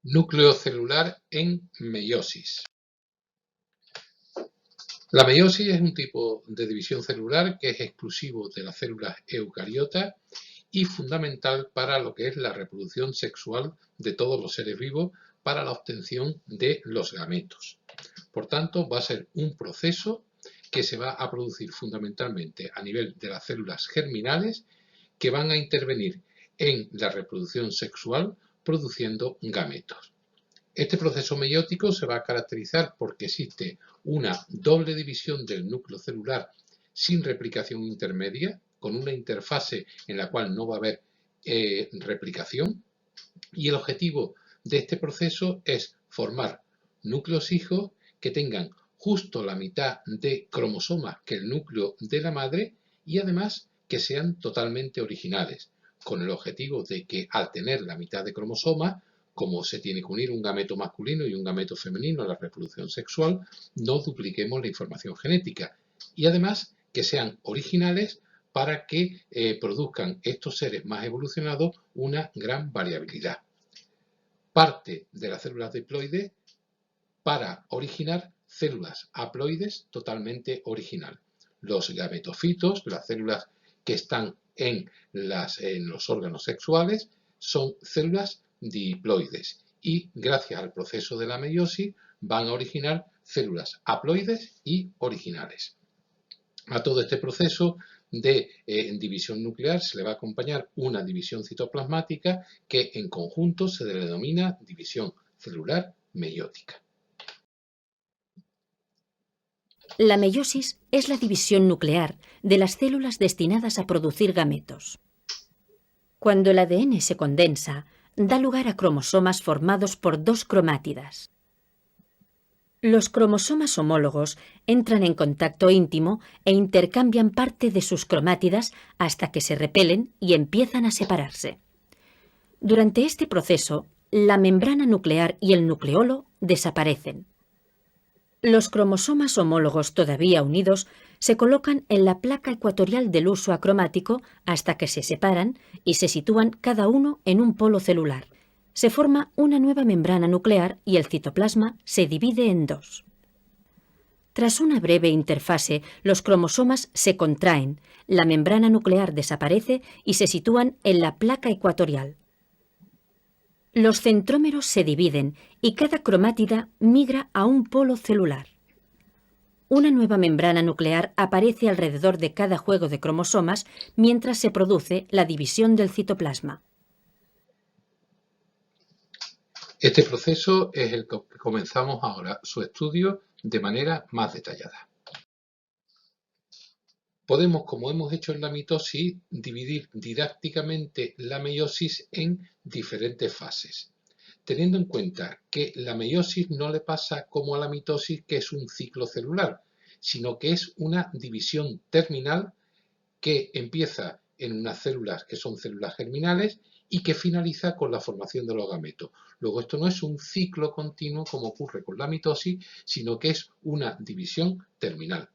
Núcleo celular en meiosis. La meiosis es un tipo de división celular que es exclusivo de las células eucariotas y fundamental para lo que es la reproducción sexual de todos los seres vivos para la obtención de los gametos. Por tanto, va a ser un proceso que se va a producir fundamentalmente a nivel de las células germinales que van a intervenir en la reproducción sexual produciendo gametos. Este proceso meiótico se va a caracterizar porque existe una doble división del núcleo celular sin replicación intermedia, con una interfase en la cual no va a haber replicación, y el objetivo de este proceso es formar núcleos hijos que tengan justo la mitad de cromosomas que el núcleo de la madre y además que sean totalmente originales, con el objetivo de que al tener la mitad de cromosomas, como se tiene que unir un gameto masculino y un gameto femenino a la reproducción sexual, no dupliquemos la información genética y además que sean originales para que produzcan estos seres más evolucionados una gran variabilidad. Parte de las células diploides para originar células haploides totalmente original. Los gametofitos, las células que están en los órganos sexuales, son células diploides y gracias al proceso de la meiosis van a originar células haploides y originales. A todo este proceso de división nuclear se le va a acompañar una división citoplasmática que en conjunto se le denomina división celular meiótica. La meiosis es la división nuclear de las células destinadas a producir gametos. Cuando el ADN se condensa, da lugar a cromosomas formados por dos cromátidas. Los cromosomas homólogos entran en contacto íntimo e intercambian parte de sus cromátidas hasta que se repelen y empiezan a separarse. Durante este proceso, la membrana nuclear y el nucleolo desaparecen. Los cromosomas homólogos todavía unidos se colocan en la placa ecuatorial del huso acromático hasta que se separan y se sitúan cada uno en un polo celular. Se forma una nueva membrana nuclear y el citoplasma se divide en dos. Tras una breve interfase, los cromosomas se contraen, la membrana nuclear desaparece y se sitúan en la placa ecuatorial. Los centrómeros se dividen y cada cromátida migra a un polo celular. Una nueva membrana nuclear aparece alrededor de cada juego de cromosomas mientras se produce la división del citoplasma. Este proceso es el que comenzamos ahora su estudio de manera más detallada. Podemos, como hemos hecho en la mitosis, dividir didácticamente la meiosis en diferentes fases, teniendo en cuenta que la meiosis no le pasa como a la mitosis, que es un ciclo celular, sino que es una división terminal que empieza en unas células que son células germinales y que finaliza con la formación de los gametos. Luego, esto no es un ciclo continuo como ocurre con la mitosis, sino que es una división terminal.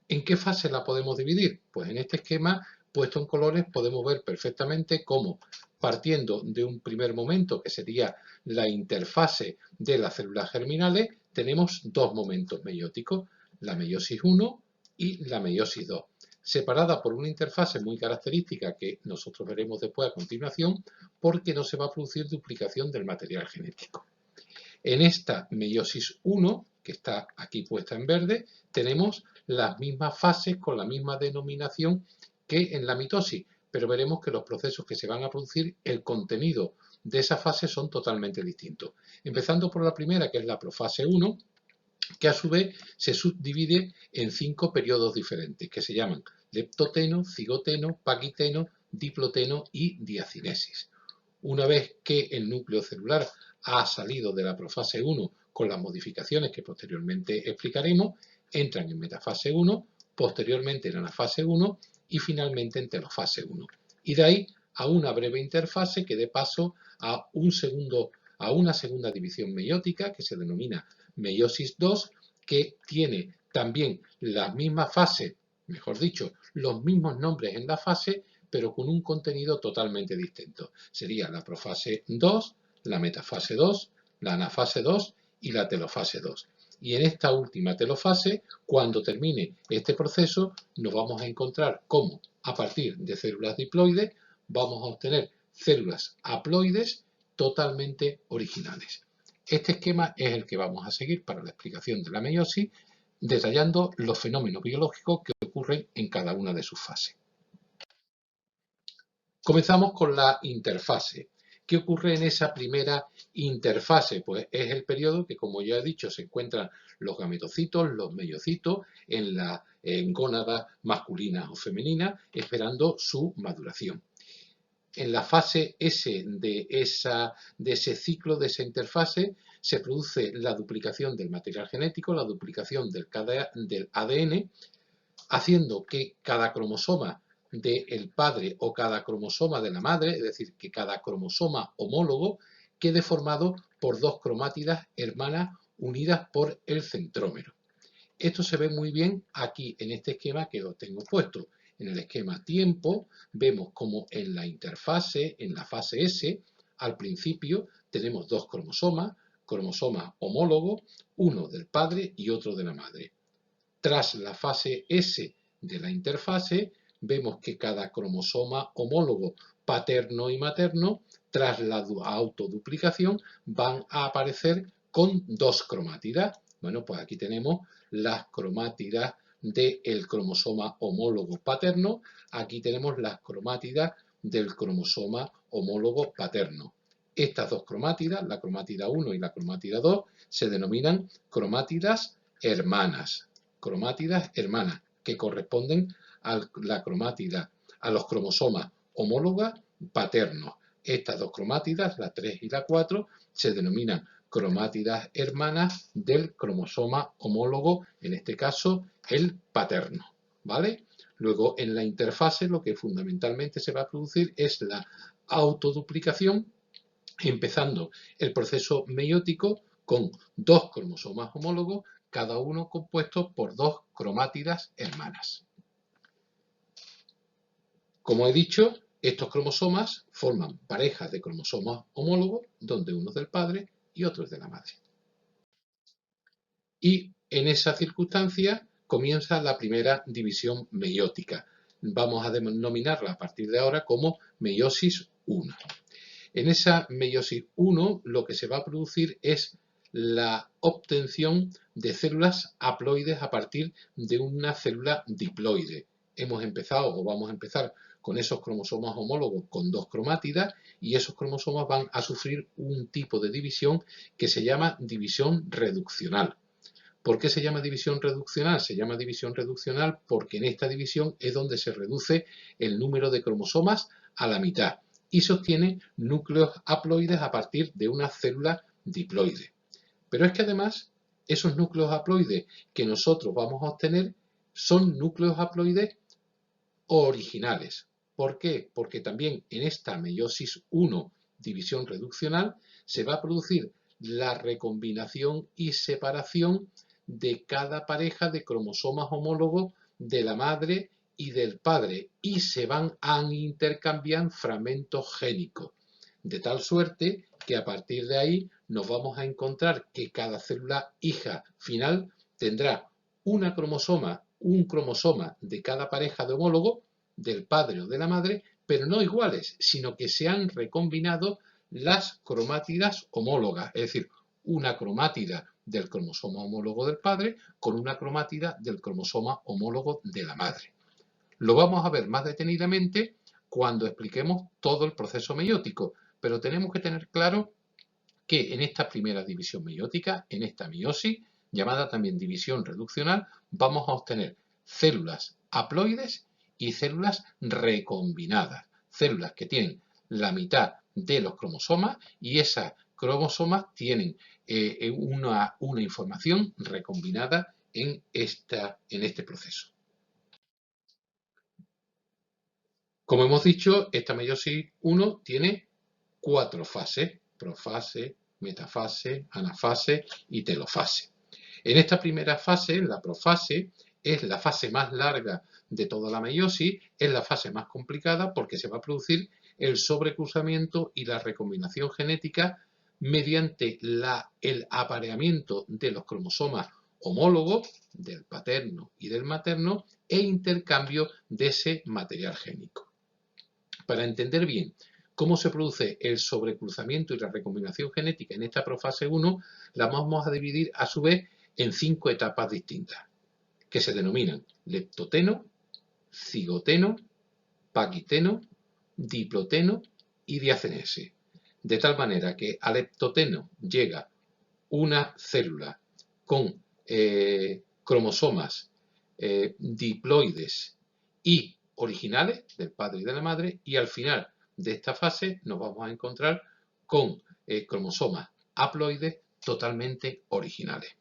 ¿En qué fase la podemos dividir? Pues en este esquema puesto en colores podemos ver perfectamente cómo, partiendo de un primer momento que sería la interfase de las células germinales, tenemos dos momentos meióticos, la meiosis 1 y la meiosis 2, separada por una interfase muy característica que nosotros veremos después a continuación, porque no se va a producir duplicación del material genético. En esta meiosis 1, que está aquí puesta en verde, tenemos las mismas fases con la misma denominación que en la mitosis, pero veremos que los procesos que se van a producir, el contenido de esa fase son totalmente distintos. Empezando por la primera, que es la profase 1, que a su vez se subdivide en 5 periodos diferentes, que se llaman leptoteno, cigoteno, paquiteno, diploteno y diacinesis. Una vez que el núcleo celular ha salido de la profase 1 con las modificaciones que posteriormente explicaremos, entran en metafase 1, posteriormente en anafase 1 y finalmente en telofase 1. Y de ahí a una breve interfase que dé paso a una segunda división meiótica que se denomina meiosis 2, que tiene también las mismas fases, mejor dicho, los mismos nombres en la fase, pero con un contenido totalmente distinto. Sería la profase 2, la metafase 2, la anafase 2 y la telofase 2. Y en esta última telofase, cuando termine este proceso, nos vamos a encontrar cómo, a partir de células diploides, vamos a obtener células haploides totalmente originales. Este esquema es el que vamos a seguir para la explicación de la meiosis, detallando los fenómenos biológicos que ocurren en cada una de sus fases. Comenzamos con la interfase. ¿Qué ocurre en esa primera interfase? Pues es el periodo que, como ya he dicho, se encuentran los gametocitos, los meiocitos, en las gónadas masculinas o femeninas, esperando su maduración. En la fase S de ese ciclo, de esa interfase, se produce la duplicación del material genético, la duplicación del ADN, haciendo que cada cromosoma del padre o cada cromosoma de la madre, es decir, que cada cromosoma homólogo quede formado por dos cromátidas hermanas unidas por el centrómero. Esto se ve muy bien aquí en este esquema que os tengo puesto. En el esquema tiempo vemos como en la interfase, en la fase S, al principio tenemos dos cromosomas homólogos, uno del padre y otro de la madre. Tras la fase S de la interfase, vemos que cada cromosoma homólogo paterno y materno, tras la autoduplicación, van a aparecer con dos cromátidas. Bueno, pues aquí tenemos las cromátidas del cromosoma homólogo paterno, aquí tenemos las cromátidas del cromosoma homólogo paterno. Estas dos cromátidas, la cromátida 1 y la cromátida 2, se denominan cromátidas hermanas. Cromátidas hermanas, que corresponden a la cromátida, a los cromosomas homólogos paternos. Estas dos cromátidas, la 3 y la 4, se denominan cromátidas hermanas del cromosoma homólogo, en este caso el paterno, ¿vale? Luego, en la interfase, lo que fundamentalmente se va a producir es la autoduplicación, empezando el proceso meiótico con dos cromosomas homólogos, cada uno compuesto por dos cromátidas hermanas. Como he dicho, estos cromosomas forman parejas de cromosomas homólogos, donde uno es del padre y otro es de la madre. Y en esa circunstancia comienza la primera división meiótica. Vamos a denominarla a partir de ahora como meiosis 1. En esa meiosis 1 lo que se va a producir es la obtención de células haploides a partir de una célula diploide. Hemos empezado o vamos a empezar con esos cromosomas homólogos con dos cromátidas y esos cromosomas van a sufrir un tipo de división que se llama división reduccional. ¿Por qué se llama división reduccional? Se llama división reduccional porque en esta división es donde se reduce el número de cromosomas a la mitad y se obtienen núcleos haploides a partir de una célula diploide. Pero es que además esos núcleos haploides que nosotros vamos a obtener son núcleos haploides originales. ¿Por qué? Porque también en esta meiosis 1, división reduccional, se va a producir la recombinación y separación de cada pareja de cromosomas homólogos de la madre y del padre y se van a intercambiar fragmentos génicos, de tal suerte que a partir de ahí nos vamos a encontrar que cada célula hija final tendrá un cromosoma de cada pareja de homólogos, del padre o de la madre, pero no iguales, sino que se han recombinado las cromátidas homólogas, es decir, una cromátida del cromosoma homólogo del padre con una cromátida del cromosoma homólogo de la madre. Lo vamos a ver más detenidamente cuando expliquemos todo el proceso meiótico, pero tenemos que tener claro que en esta primera división meiótica, en esta meiosis, llamada también división reduccional, vamos a obtener células haploides y células recombinadas, células que tienen la mitad de los cromosomas y esas cromosomas tienen una información recombinada en este proceso. Como hemos dicho, esta meiosis 1 tiene 4 fases: profase, metafase, anafase y telofase. En esta primera fase, la profase, es la fase más larga de toda la meiosis, es la fase más complicada porque se va a producir el sobrecruzamiento y la recombinación genética mediante el apareamiento de los cromosomas homólogos del paterno y del materno e intercambio de ese material génico. Para entender bien cómo se produce el sobrecruzamiento y la recombinación genética en esta profase 1, la vamos a dividir a su vez en 5 etapas distintas, que se denominan leptoteno, cigoteno, paquiteno, diploteno y diacenese. De tal manera que al leptoteno llega una célula con cromosomas diploides y originales del padre y de la madre, y al final de esta fase nos vamos a encontrar con cromosomas haploides totalmente originales.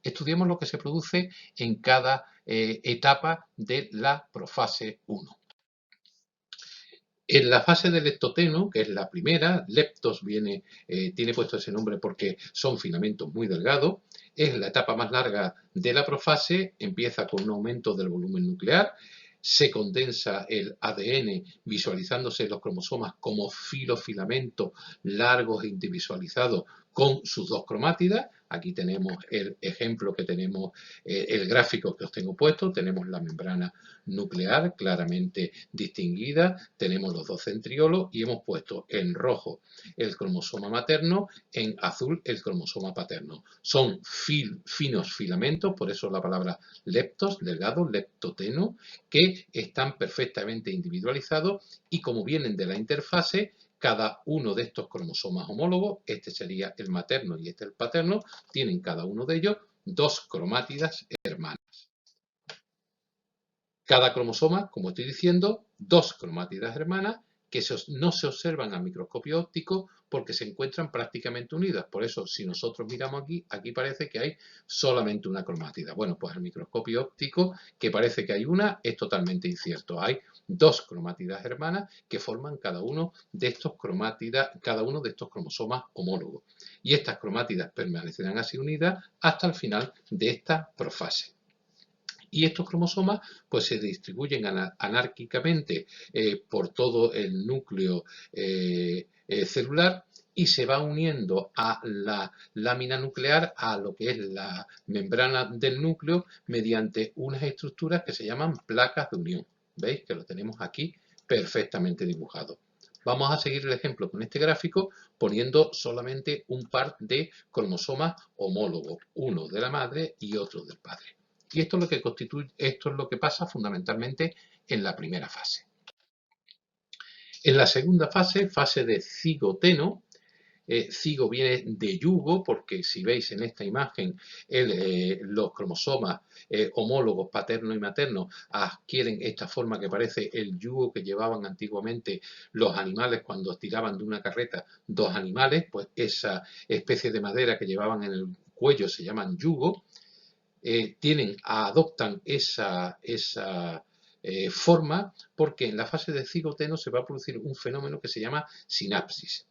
Estudiemos lo que se produce en cada etapa de la profase 1. En la fase del leptoteno, que es la primera, leptos tiene puesto ese nombre porque son filamentos muy delgados, es la etapa más larga de la profase, empieza con un aumento del volumen nuclear, se condensa el ADN visualizándose los cromosomas como filamentos largos e individualizados con sus dos cromátidas. Aquí tenemos el ejemplo que tenemos, el gráfico que os tengo puesto, tenemos la membrana nuclear claramente distinguida, tenemos los dos centriolos y hemos puesto en rojo el cromosoma materno, en azul el cromosoma paterno. Son finos filamentos, por eso la palabra leptos, delgados, leptoteno, que están perfectamente individualizados y como vienen de la interfase, cada uno de estos cromosomas homólogos, este sería el materno y este el paterno, tienen cada uno de ellos dos cromátidas hermanas. Cada cromosoma, como estoy diciendo, dos cromátidas hermanas que no se observan al microscopio óptico porque se encuentran prácticamente unidas. Por eso, si nosotros miramos aquí parece que hay solamente una cromátida. Bueno, pues al microscopio óptico, que parece que hay una, es totalmente incierto. Hay dos cromátidas hermanas que forman cada uno de estos cromosomas homólogos. Y estas cromátidas permanecerán así unidas hasta el final de esta profase. Y estos cromosomas pues se distribuyen anárquicamente por todo el núcleo celular y se va uniendo a la lámina nuclear, a lo que es la membrana del núcleo, mediante unas estructuras que se llaman placas de unión. ¿Veis? Que lo tenemos aquí perfectamente dibujado. Vamos a seguir el ejemplo con este gráfico poniendo solamente un par de cromosomas homólogos, uno de la madre y otro del padre. Y esto es lo que pasa fundamentalmente en la primera fase. En la segunda fase, fase de cigoteno, cigo viene de yugo, porque si veis en esta imagen los cromosomas homólogos paterno y materno adquieren esta forma que parece el yugo que llevaban antiguamente los animales cuando tiraban de una carreta dos animales, pues esa especie de madera que llevaban en el cuello se llaman yugo. Adoptan esa forma porque en la fase de cigoteno se va a producir un fenómeno que se llama sinapsis.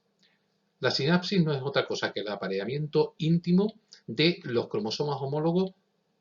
La sinapsis no es otra cosa que el apareamiento íntimo de los cromosomas homólogos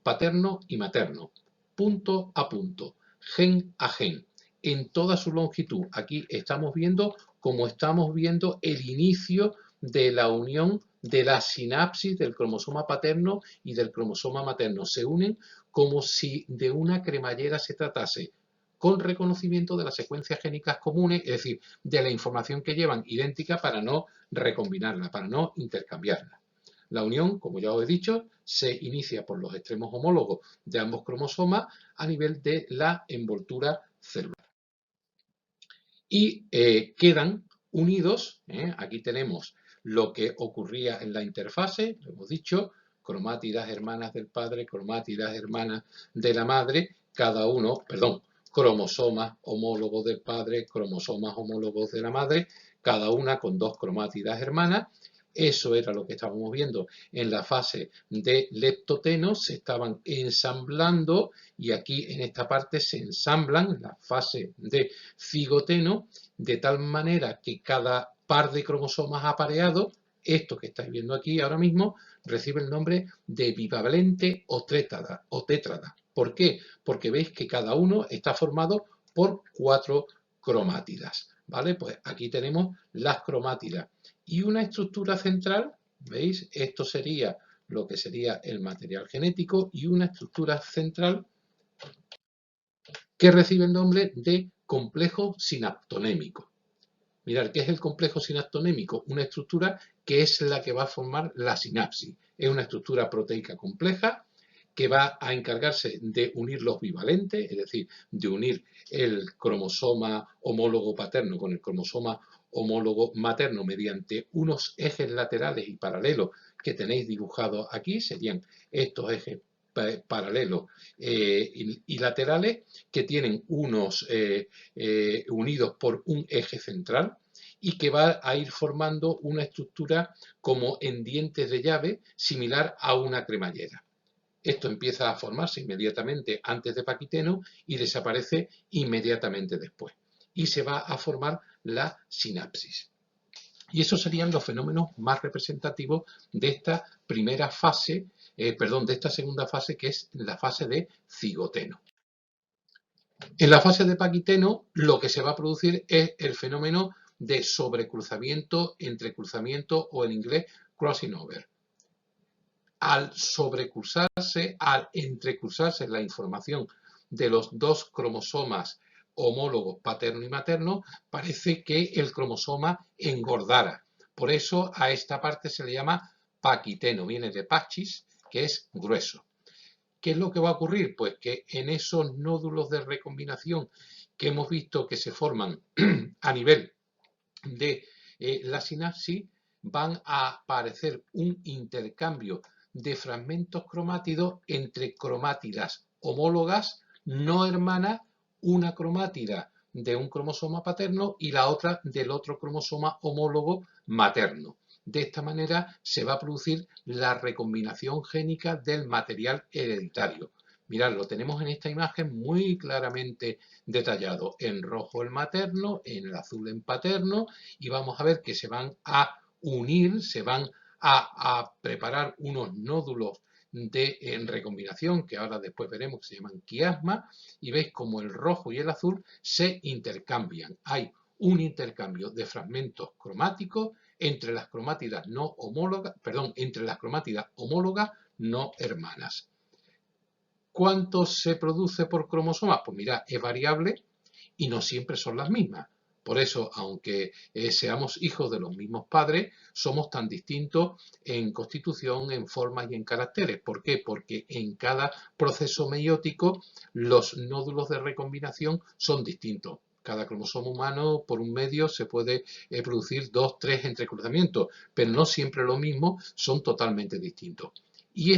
paterno y materno, punto a punto, gen a gen, en toda su longitud. Aquí estamos viendo como estamos viendo el inicio de la unión de la sinapsis del cromosoma paterno y del cromosoma materno. Se unen como si de una cremallera se tratase, con reconocimiento de las secuencias génicas comunes, es decir, de la información que llevan idéntica para no recombinarla, para no intercambiarla. La unión, como ya os he dicho, se inicia por los extremos homólogos de ambos cromosomas a nivel de la envoltura celular. Y quedan unidos, aquí tenemos lo que ocurría en la interfase, lo hemos dicho, cromátidas hermanas del padre, cromátidas hermanas de la madre, cromosomas homólogos del padre, cromosomas homólogos de la madre, cada una con dos cromátidas hermanas. Eso era lo que estábamos viendo en la fase de leptoteno, se estaban ensamblando y aquí en esta parte se ensamblan en la fase de cigoteno, de tal manera que cada par de cromosomas apareados, esto que estáis viendo aquí ahora mismo, recibe el nombre de bivalente o tétrada. ¿Por qué? Porque veis que cada uno está formado por 4 cromátidas. ¿Vale? Pues aquí tenemos las cromátidas y una estructura central, ¿veis? Esto sería lo que sería el material genético y una estructura central que recibe el nombre de complejo sinaptonémico. Mirad, ¿qué es el complejo sinaptonémico? Una estructura que es la que va a formar la sinapsis. Es una estructura proteica compleja que va a encargarse de unir los bivalentes, es decir, de unir el cromosoma homólogo paterno con el cromosoma homólogo materno mediante unos ejes laterales y paralelos que tenéis dibujados aquí, serían estos ejes paralelos y laterales que tienen unos unidos por un eje central y que va a ir formando una estructura como en dientes de llave similar a una cremallera. Esto empieza a formarse inmediatamente antes de Paquiteno y desaparece inmediatamente después. Y se va a formar la sinapsis. Y esos serían los fenómenos más representativos de esta primera fase, de esta segunda fase, que es la fase de cigoteno. En la fase de Paquiteno, lo que se va a producir es el fenómeno de sobrecruzamiento, entrecruzamiento o en inglés crossing over. Al sobrecruzarse, al entrecruzarse la información de los dos cromosomas homólogos paterno y materno, parece que el cromosoma engordara. Por eso a esta parte se le llama paquiteno, viene de pachis, que es grueso. ¿Qué es lo que va a ocurrir? Pues que en esos nódulos de recombinación que hemos visto que se forman a nivel de la sinapsis, van a aparecer un intercambio de fragmentos cromátidos entre cromátidas homólogas no hermanas, una cromátida de un cromosoma paterno y la otra del otro cromosoma homólogo materno. De esta manera se va a producir la recombinación génica del material hereditario. Mirad, lo tenemos en esta imagen muy claramente detallado. En rojo el materno, en el azul el paterno, y vamos a ver que se van a unir, se van a preparar unos nódulos en recombinación, que ahora después veremos que se llaman quiasma, y veis como el rojo y el azul se intercambian. Hay un intercambio de fragmentos cromáticos entre las cromátidas no homólogas, entre las cromátidas homólogas no hermanas. ¿Cuánto se produce por cromosoma? Pues mira, es variable y no siempre son las mismas. Por eso, aunque seamos hijos de los mismos padres, somos tan distintos en constitución, en formas y en caracteres. ¿Por qué? Porque en cada proceso meiótico los nódulos de recombinación son distintos. Cada cromosoma humano, por un medio, se puede producir 2, 3 entrecruzamientos, pero no siempre lo mismo, son totalmente distintos. Y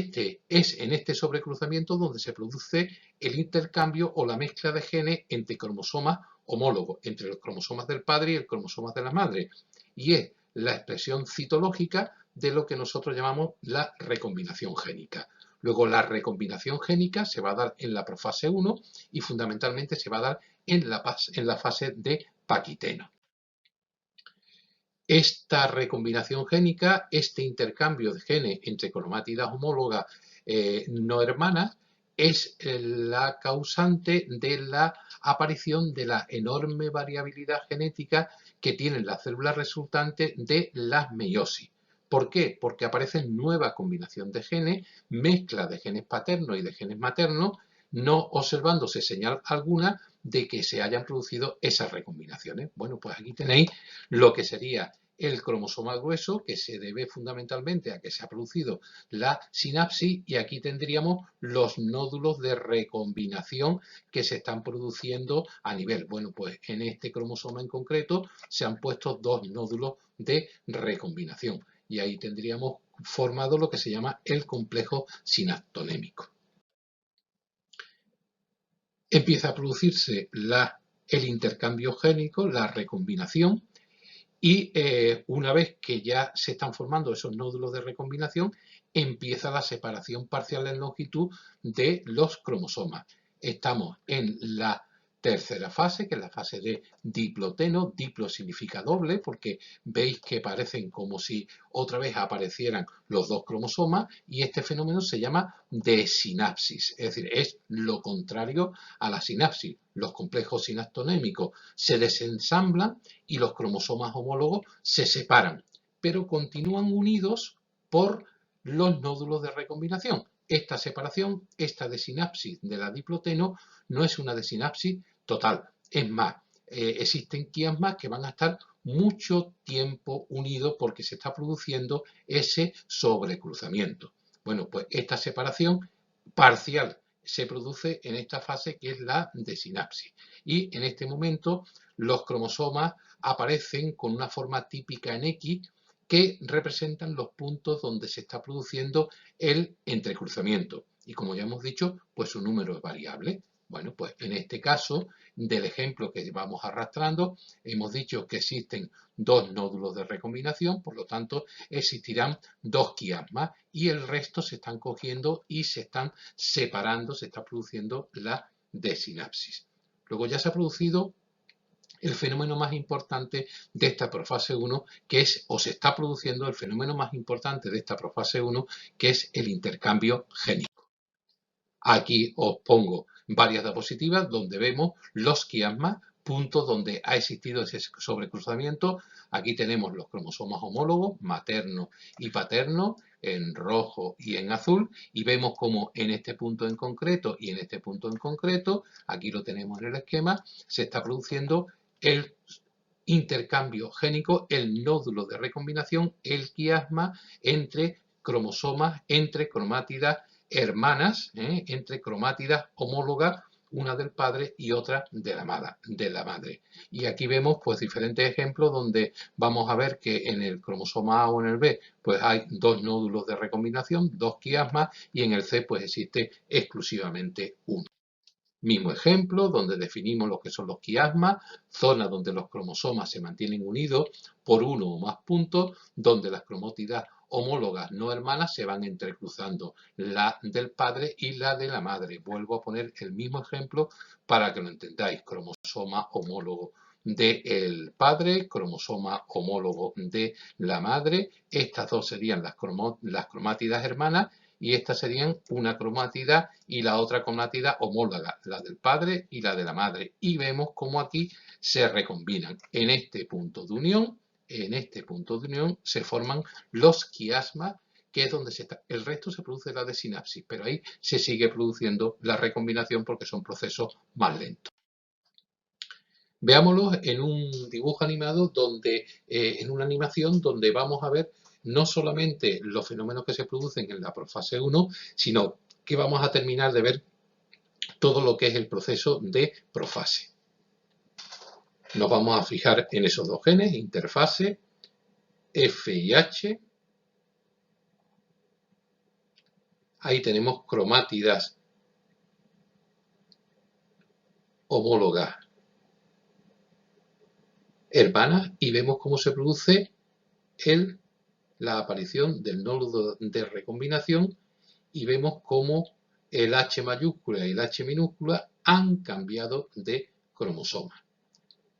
es en este sobrecruzamiento donde se produce el intercambio o la mezcla de genes entre cromosomas homólogos, entre los cromosomas del padre y el cromosoma de la madre. Y es la expresión citológica de lo que nosotros llamamos la recombinación génica. Luego la recombinación génica se va a dar en la profase 1 y fundamentalmente se va a dar en la fase de Paquiteno. Esta recombinación génica, este intercambio de genes entre cromátidas homólogas no hermanas, es la causante de la aparición de la enorme variabilidad genética que tienen las células resultantes de las meiosis. ¿Por qué? Porque aparecen nueva combinación de genes, mezcla de genes paternos y de genes maternos, no observándose señal alguna de que se hayan producido esas recombinaciones. Bueno, pues aquí tenéis lo que sería el cromosoma grueso, que se debe fundamentalmente a que se ha producido la sinapsis, y aquí tendríamos los nódulos de recombinación que se están produciendo a nivel. Bueno, pues en este cromosoma en concreto se han puesto 2 nódulos de recombinación y ahí tendríamos formado lo que se llama el complejo sinaptonémico. Empieza a producirse el intercambio génico, la recombinación, y una vez que ya se están formando esos nódulos de recombinación, empieza la separación parcial en longitud de los cromosomas. Estamos en la tercera fase, que es la fase de diploteno. Diplo significa doble, porque veis que parecen como si otra vez aparecieran los 2 cromosomas, y este fenómeno se llama desinapsis, es decir, es lo contrario a la sinapsis. Los complejos sinaptonémicos se desensamblan y los cromosomas homólogos se separan, pero continúan unidos por los nódulos de recombinación. Esta separación, esta desinapsis de la diploteno, no es una desinapsis total. Es más, existen quiasmas que van a estar mucho tiempo unidos porque se está produciendo ese sobrecruzamiento. Bueno, pues esta separación parcial se produce en esta fase que es la desinapsis. Y en este momento los cromosomas aparecen con una forma típica en X que representan los puntos donde se está produciendo el entrecruzamiento. Y como ya hemos dicho, pues su número es variable. Bueno, pues en este caso, del ejemplo que vamos arrastrando, hemos dicho que existen dos nódulos de recombinación, por lo tanto, existirán dos quiasmas y el resto se están cogiendo y se están separando, se está produciendo la desinapsis. Luego ya se ha producido el fenómeno más importante de esta profase 1, que es, o se está produciendo el fenómeno más importante de esta profase 1, que es el intercambio génico. Aquí os pongo varias diapositivas donde vemos los quiasmas, puntos donde ha existido ese sobrecruzamiento. Aquí tenemos los cromosomas homólogos, materno y paterno, en rojo y en azul, y vemos como en este punto en concreto y en este punto en concreto, aquí lo tenemos en el esquema, se está produciendo el intercambio génico, el nódulo de recombinación, el quiasma entre cromosomas, entre cromátidas hermanas, entre cromátidas homólogas, una del padre y otra de la madre. Y aquí vemos pues diferentes ejemplos donde vamos a ver que en el cromosoma A o en el B pues hay dos nódulos de recombinación, dos quiasmas, y en el C pues existe exclusivamente uno. Mismo ejemplo, donde definimos lo que son los quiasmas, zona donde los cromosomas se mantienen unidos por uno o más puntos, donde las cromátidas homólogas no hermanas se van entrecruzando, la del padre y la de la madre. Vuelvo a poner el mismo ejemplo para que lo entendáis. Cromosoma homólogo del padre, cromosoma homólogo de la madre. Estas dos serían las cromátidas hermanas y estas serían una cromátida y la otra cromátida homóloga, la del padre y la de la madre. Y vemos cómo aquí se recombinan. En este punto de unión se forman los quiasmas, que es donde el resto se produce la desinapsis, pero ahí se sigue produciendo la recombinación porque son procesos más lentos. Veámoslos en un dibujo animado donde, en una animación donde vamos a ver no solamente los fenómenos que se producen en la profase 1, sino que vamos a terminar de ver todo lo que es el proceso de profase. Nos vamos a fijar en esos dos genes, interfase, F y H. Ahí tenemos cromátidas homólogas hermanas y vemos cómo se produce la aparición del nódulo de recombinación y vemos cómo el H mayúscula y el H minúscula han cambiado de cromosoma.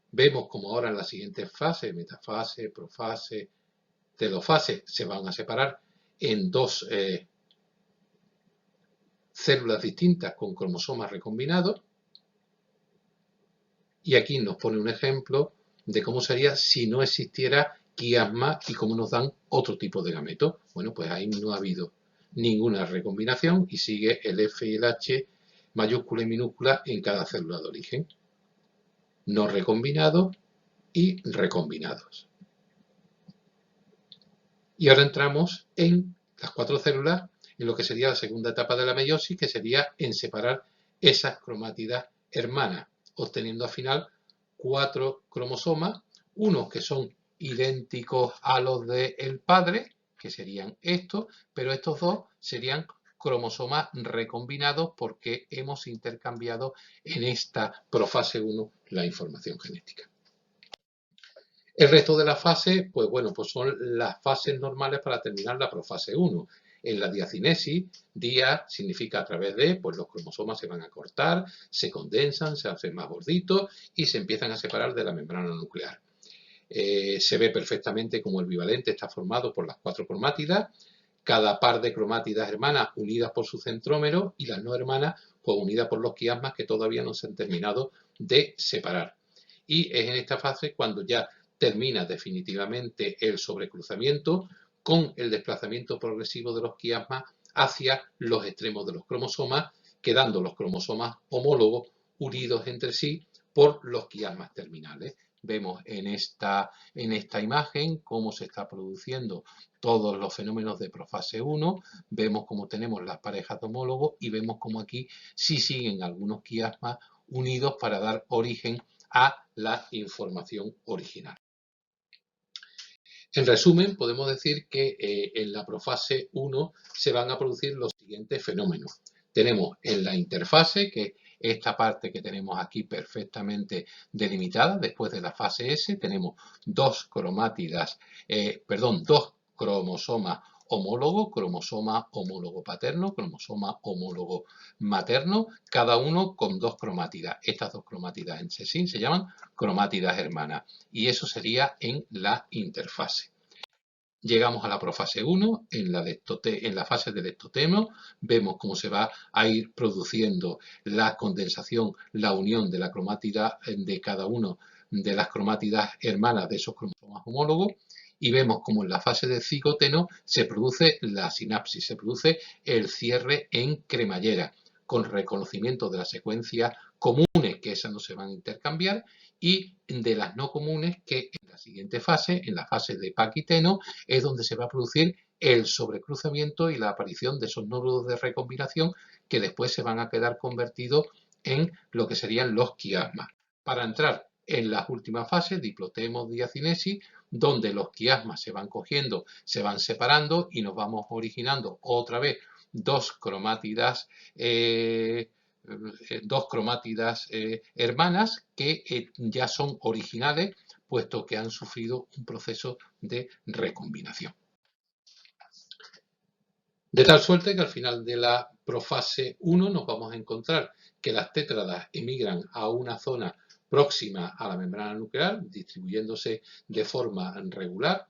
Vemos como ahora en la siguiente fase, metafase, profase, telofase, se van a separar en dos células distintas con cromosomas recombinados. Y aquí nos pone un ejemplo de cómo sería si no existiera quiasma y cómo nos dan otro tipo de gametos. Bueno, pues ahí no ha habido ninguna recombinación y sigue el F y el H mayúscula y minúscula en cada célula de origen. No recombinados y recombinados. Y ahora entramos en las cuatro células, en lo que sería la segunda etapa de la meiosis, que sería en separar esas cromátidas hermanas, obteniendo al final cuatro cromosomas, unos que son idénticos a los del padre, que serían estos, pero estos dos serían cromosomas recombinados porque hemos intercambiado en esta profase 1 la información genética. El resto de las fases, pues bueno, pues son las fases normales para terminar la profase 1. En la diacinesis, dia significa a través de, pues los cromosomas se van a cortar, se condensan, se hacen más gorditos y se empiezan a separar de la membrana nuclear. Se ve perfectamente como el bivalente está formado por las cuatro cromátidas, cada par de cromátidas hermanas unidas por su centrómero y las no hermanas pues unidas por los quiasmas que todavía no se han terminado de separar. Y es en esta fase cuando ya termina definitivamente el sobrecruzamiento con el desplazamiento progresivo de los quiasmas hacia los extremos de los cromosomas, quedando los cromosomas homólogos unidos entre sí por los quiasmas terminales. Vemos en esta imagen cómo se está produciendo todos los fenómenos de profase 1, vemos cómo tenemos las parejas de homólogos y vemos cómo aquí sí siguen algunos quiasmas unidos para dar origen a la información original. En resumen, podemos decir que en la profase 1 se van a producir los siguientes fenómenos. Tenemos en la interfase, que esta parte que tenemos aquí perfectamente delimitada, después de la fase S, tenemos dos cromosomas homólogos, cromosoma homólogo paterno, cromosoma homólogo materno, cada uno con dos cromátidas. Estas dos cromátidas entre sí se llaman cromátidas hermanas y eso sería en la interfase. Llegamos a la profase 1, en la fase del ectoteno, vemos cómo se va a ir produciendo la condensación, la unión de la cromátida de cada uno de las cromátidas hermanas de esos cromosomas homólogos y vemos cómo en la fase del cigoteno se produce la sinapsis, se produce el cierre en cremallera con reconocimiento de las secuencias comunes, que esas no se van a intercambiar, y de las no comunes, que en la siguiente fase, en la fase de paquiteno, es donde se va a producir el sobrecruzamiento y la aparición de esos nódulos de recombinación que después se van a quedar convertidos en lo que serían los quiasmas. Para entrar en las últimas fases, diplotemos, diacinesis, donde los quiasmas se van cogiendo, se van separando y nos vamos originando otra vez dos cromátidas hermanas que ya son originales, puesto que han sufrido un proceso de recombinación. De tal suerte que al final de la profase 1 nos vamos a encontrar que las tétradas emigran a una zona próxima a la membrana nuclear, distribuyéndose de forma regular.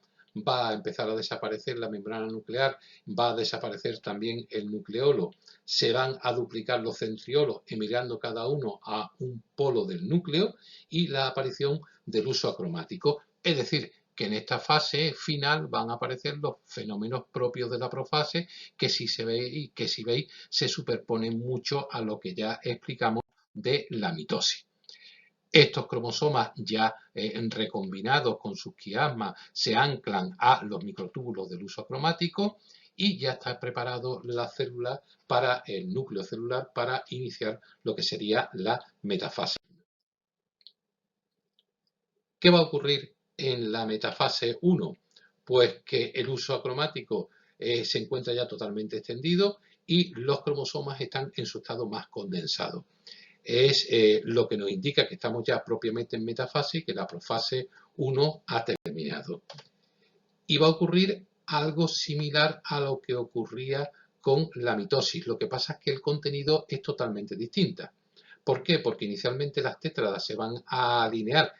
Va a empezar a desaparecer la membrana nuclear, va a desaparecer también el nucleolo, se van a duplicar los centriolos emigrando cada uno a un polo del núcleo y la aparición del uso acromático. Es decir, que en esta fase final van a aparecer los fenómenos propios de la profase que si veis se superponen mucho a lo que ya explicamos de la mitosis. Estos cromosomas ya recombinados con sus quiasmas se anclan a los microtúbulos del uso acromático y ya está preparado la célula para el núcleo celular para iniciar lo que sería la metafase. ¿Qué va a ocurrir en la metafase 1? Pues que el uso acromático se encuentra ya totalmente extendido y los cromosomas están en su estado más condensado. Es lo que nos indica que estamos ya propiamente en metafase y que la profase 1 ha terminado. Y va a ocurrir algo similar a lo que ocurría con la mitosis. Lo que pasa es que el contenido es totalmente distinto. ¿Por qué? Porque inicialmente las tétradas se van a alinear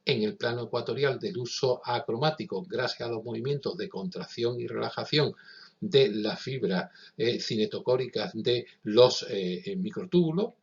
en el plano ecuatorial del uso acromático gracias a los movimientos de contracción y relajación de las fibras cinetocóricas de los microtúbulos.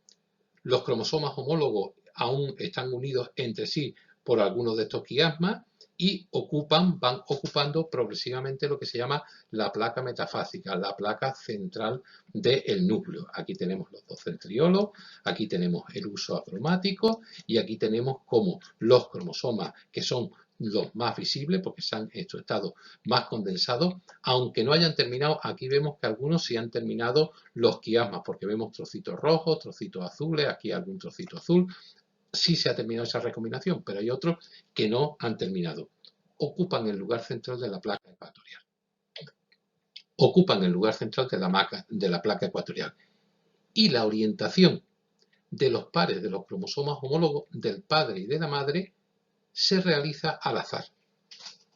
Los cromosomas homólogos aún están unidos entre sí por algunos de estos quiasmas y van ocupando progresivamente lo que se llama la placa metafásica, la placa central del núcleo. Aquí tenemos los dos centriolos, aquí tenemos el uso acromático y aquí tenemos como los cromosomas, que son los más visibles porque se han estado más condensados, aunque no hayan terminado, aquí vemos que algunos sí han terminado los quiasmas porque vemos trocitos rojos, trocitos azules, aquí algún trocito azul. Sí se ha terminado esa recombinación, pero hay otros que no han terminado. Ocupan el lugar central de la placa ecuatorial. Ocupan el lugar central de la placa ecuatorial. Y la orientación de los pares de los cromosomas homólogos del padre y de la madre se realiza al azar.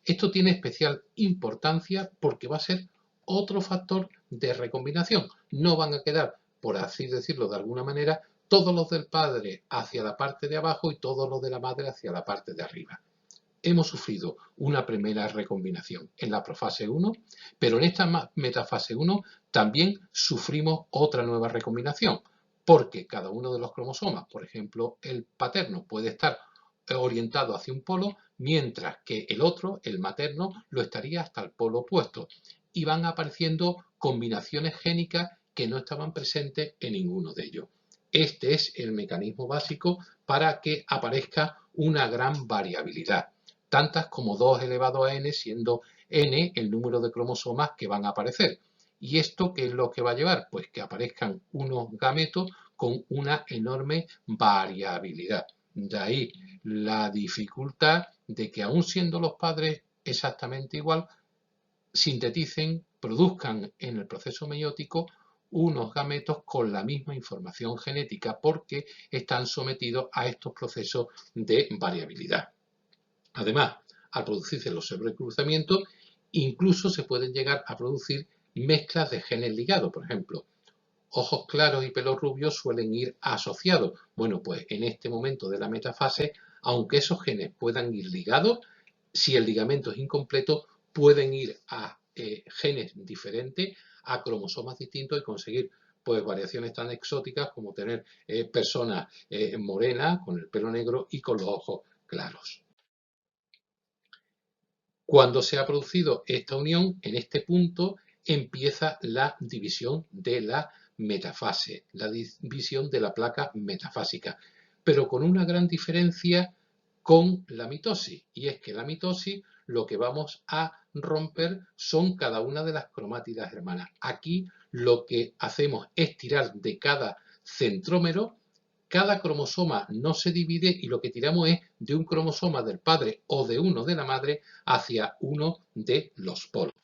Esto tiene especial importancia porque va a ser otro factor de recombinación. No van a quedar, por así decirlo de alguna manera, todos los del padre hacia la parte de abajo y todos los de la madre hacia la parte de arriba. Hemos sufrido una primera recombinación en la profase 1, pero en esta metafase 1 también sufrimos otra nueva recombinación, porque cada uno de los cromosomas, por ejemplo el paterno, puede estar orientado hacia un polo, mientras que el otro, el materno, lo estaría hasta el polo opuesto. Y van apareciendo combinaciones génicas que no estaban presentes en ninguno de ellos. Este es el mecanismo básico para que aparezca una gran variabilidad, tantas como 2 elevado a n, siendo n el número de cromosomas que van a aparecer. ¿Y esto qué es lo que va a llevar? Pues que aparezcan unos gametos con una enorme variabilidad. De ahí la dificultad de que, aun siendo los padres exactamente igual, sinteticen, produzcan en el proceso meiótico unos gametos con la misma información genética, porque están sometidos a estos procesos de variabilidad. Además, al producirse los sobrecruzamientos, incluso se pueden llegar a producir mezclas de genes ligados. Por ejemplo, ojos claros y pelos rubios suelen ir asociados. Bueno, pues en este momento de la metafase, aunque esos genes puedan ir ligados, si el ligamento es incompleto, pueden ir a genes diferentes, a cromosomas distintos, y conseguir pues variaciones tan exóticas como tener personas morenas con el pelo negro y con los ojos claros. Cuando se ha producido esta unión, en este punto empieza la división de la metafase, la división de la placa metafásica, pero con una gran diferencia con la mitosis, y es que la mitosis lo que vamos a romper son cada una de las cromátidas hermanas. Aquí lo que hacemos es tirar de cada centrómero. Cada cromosoma no se divide y lo que tiramos es de un cromosoma del padre o de uno de la madre hacia uno de los polos.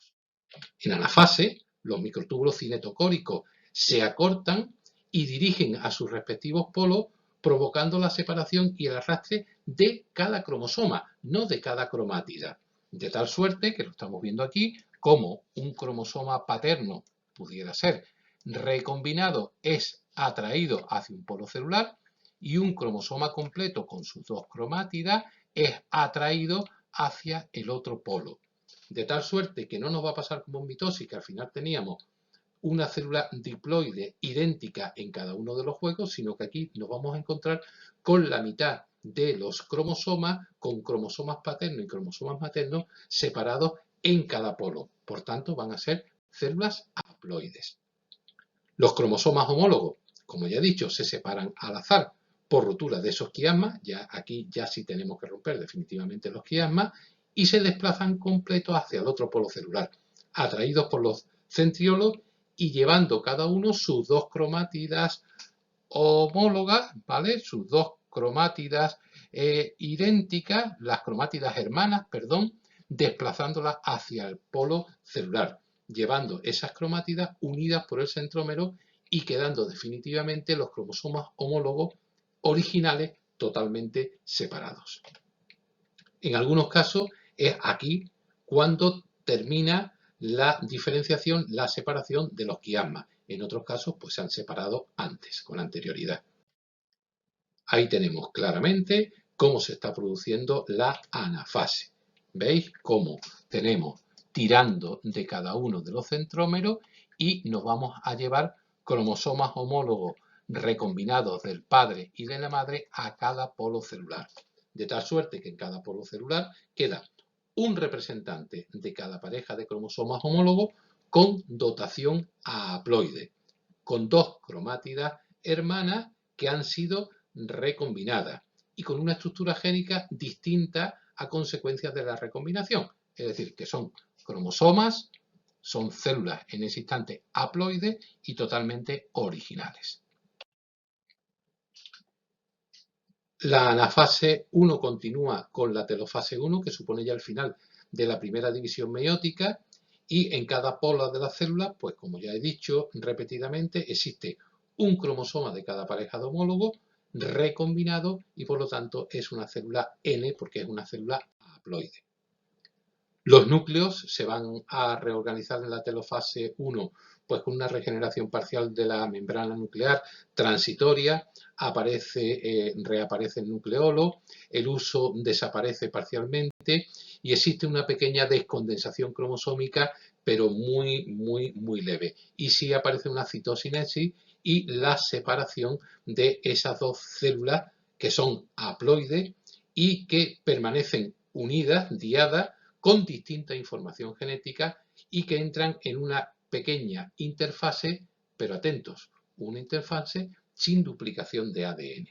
En anafase, los microtúbulos cinetocóricos se acortan y dirigen a sus respectivos polos, provocando la separación y el arrastre de cada cromosoma, no de cada cromátida. De tal suerte que lo estamos viendo aquí, como un cromosoma paterno pudiera ser recombinado, es atraído hacia un polo celular, y un cromosoma completo con sus 2 cromátidas es atraído hacia el otro polo. De tal suerte que no nos va a pasar como en mitosis, que al final teníamos una célula diploide idéntica en cada uno de los juegos, sino que aquí nos vamos a encontrar con la mitad de los cromosomas, con cromosomas paternos y cromosomas maternos separados en cada polo. Por tanto, van a ser células haploides. Los cromosomas homólogos, como ya he dicho, se separan al azar por rotura de esos quiasmas. Aquí ya sí tenemos que romper definitivamente los quiasmas, y se desplazan completos hacia el otro polo celular, atraídos por los centriolos y llevando cada uno sus 2 cromátidas homólogas, ¿vale? Sus 2 cromátidas idénticas, las cromátidas hermanas, perdón, desplazándolas hacia el polo celular, llevando esas cromátidas unidas por el centrómero y quedando definitivamente los cromosomas homólogos originales totalmente separados. En algunos casos es aquí cuando termina la diferenciación, la separación de los quiasmas. En otros casos pues se han separado antes, con anterioridad. Ahí tenemos claramente cómo se está produciendo la anafase. ¿Veis cómo tenemos tirando de cada uno de los centrómeros y nos vamos a llevar cromosomas homólogos recombinados del padre y de la madre a cada polo celular? De tal suerte que en cada polo celular queda un representante de cada pareja de cromosomas homólogos con dotación haploide, con 2 cromátidas hermanas que han sido recombinadas y con una estructura génica distinta a consecuencia de la recombinación. Es decir, que son cromosomas, son células en ese instante haploides y totalmente originales. La anafase 1 continúa con la telofase 1, que supone ya el final de la primera división meiótica, y en cada polo de la célula, pues como ya he dicho repetidamente, existe un cromosoma de cada pareja de homólogos recombinado y por lo tanto es una célula N porque es una célula haploide. Los núcleos se van a reorganizar en la telofase 1 pues con una regeneración parcial de la membrana nuclear transitoria, reaparece el nucleolo, el uso desaparece parcialmente y existe una pequeña descondensación cromosómica, pero muy leve. Y sí aparece una citocinesis y la separación de esas 2 células que son haploides y que permanecen unidas, diadas, con distinta información genética y que entran en una pequeña interfase, pero atentos, una interfase sin duplicación de ADN.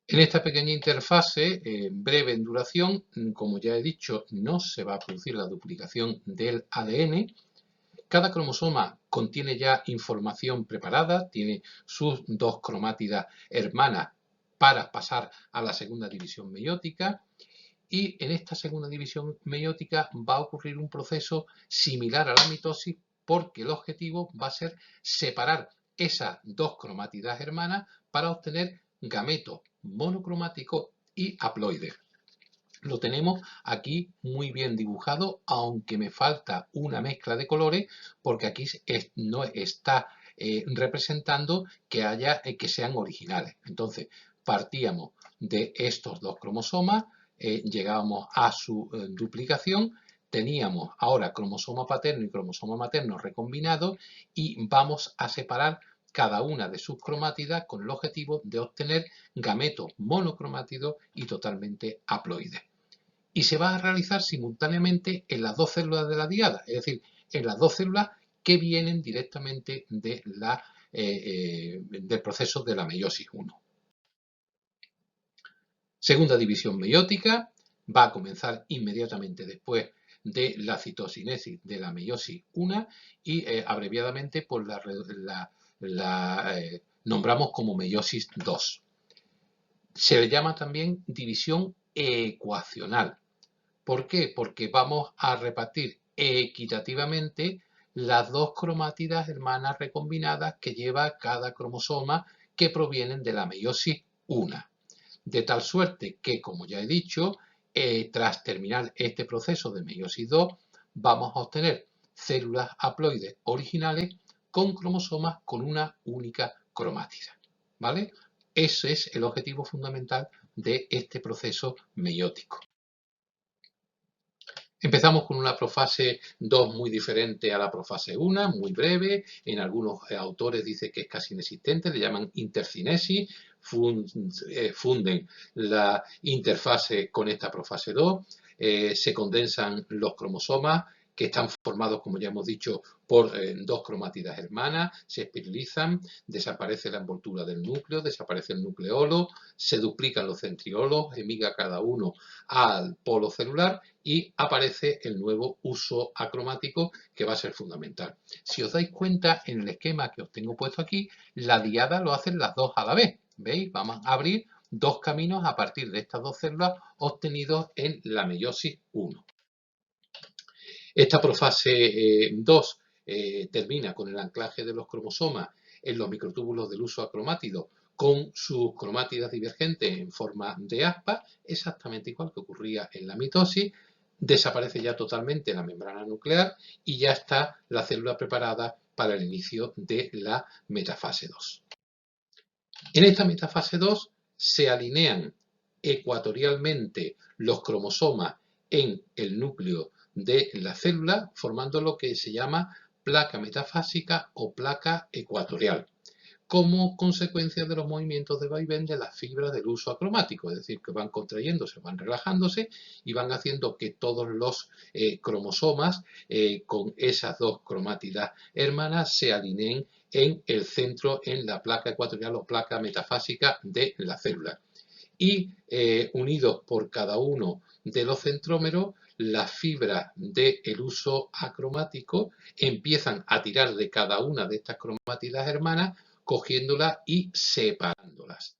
En esta pequeña interfase, breve en duración, como ya he dicho, no se va a producir la duplicación del ADN. Cada cromosoma contiene ya información preparada, tiene sus dos cromátidas hermanas para pasar a la segunda división meiótica. Y en esta segunda división meiótica va a ocurrir un proceso similar a la mitosis, porque el objetivo va a ser separar esas dos cromátidas hermanas para obtener gametos monocromáticos y haploides. Lo tenemos aquí muy bien dibujado, aunque me falta una mezcla de colores, porque aquí no está representando que sean originales. Entonces, partíamos de estos dos cromosomas, llegábamos a su duplicación, teníamos ahora cromosoma paterno y cromosoma materno recombinados y vamos a separar cada una de sus cromátidas con el objetivo de obtener gametos monocromátidos y totalmente haploides. Y se va a realizar simultáneamente en las dos células de la diada, es decir, en las dos células que vienen directamente de del proceso de la meiosis 1. Segunda división meiótica va a comenzar inmediatamente después de la citocinesis de la meiosis 1 y abreviadamente pues la nombramos como meiosis 2. Se le llama también división ecuacional. ¿Por qué? Porque vamos a repartir equitativamente las dos cromátidas hermanas recombinadas que lleva cada cromosoma que provienen de la meiosis 1. De tal suerte que, como ya he dicho, tras terminar este proceso de meiosis 2, vamos a obtener células haploides originales con cromosomas con una única cromátida, ¿vale? Ese es el objetivo fundamental de este proceso meiótico. Empezamos con una profase 2 muy diferente a la profase 1, muy breve. En algunos autores dice que es casi inexistente, le llaman intercinesis. Funden la interfase con esta profase 2. Se condensan los cromosomas que están formados, como ya hemos dicho, por dos cromátidas hermanas, se espiralizan, desaparece la envoltura del núcleo, desaparece el nucleolo, se duplican los centriolos, emigra cada uno al polo celular y aparece el nuevo uso acromático que va a ser fundamental. Si os dais cuenta, en el esquema que os tengo puesto aquí, la diada lo hacen las dos a la vez. ¿Veis? Vamos a abrir dos caminos a partir de estas dos células obtenidos en la meiosis 1. Esta profase 2 termina con el anclaje de los cromosomas en los microtúbulos del uso acromátido con sus cromátidas divergentes en forma de aspa, exactamente igual que ocurría en la mitosis. Desaparece ya totalmente la membrana nuclear y ya está la célula preparada para el inicio de la metafase 2. En esta metafase 2 se alinean ecuatorialmente los cromosomas en el núcleo de la célula, formando lo que se llama placa metafásica o placa ecuatorial, como consecuencia de los movimientos de vaivén de las fibras del uso acromático, es decir, que van contrayéndose, van relajándose y van haciendo que todos los cromosomas con esas dos cromátidas hermanas se alineen en el centro, en la placa ecuatorial o placa metafásica de la célula. Y unidos por cada uno de los centrómeros, las fibras del uso acromático empiezan a tirar de cada una de estas cromátidas hermanas, cogiéndolas y separándolas.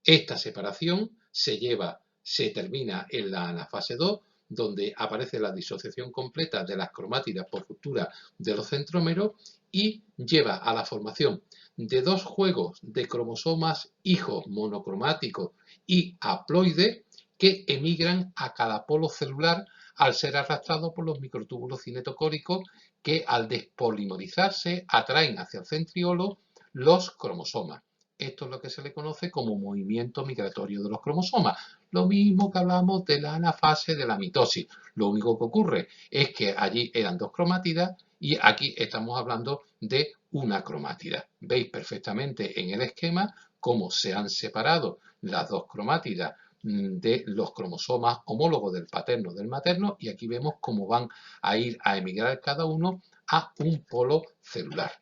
Esta separación se termina en la anafase 2, donde aparece la disociación completa de las cromátidas por ruptura de los centrómeros y lleva a la formación de dos juegos de cromosomas hijos monocromáticos y haploides que emigran a cada polo celular al ser arrastrados por los microtúbulos cinetocóricos que al despolimerizarse atraen hacia el centriolo los cromosomas. Esto es lo que se le conoce como movimiento migratorio de los cromosomas. Lo mismo que hablamos de la anafase de la mitosis. Lo único que ocurre es que allí eran dos cromátidas y aquí estamos hablando de una cromátida. Veis perfectamente en el esquema cómo se han separado las dos cromátidas de los cromosomas homólogos del paterno del materno, y aquí vemos cómo van a ir a emigrar cada uno a un polo celular.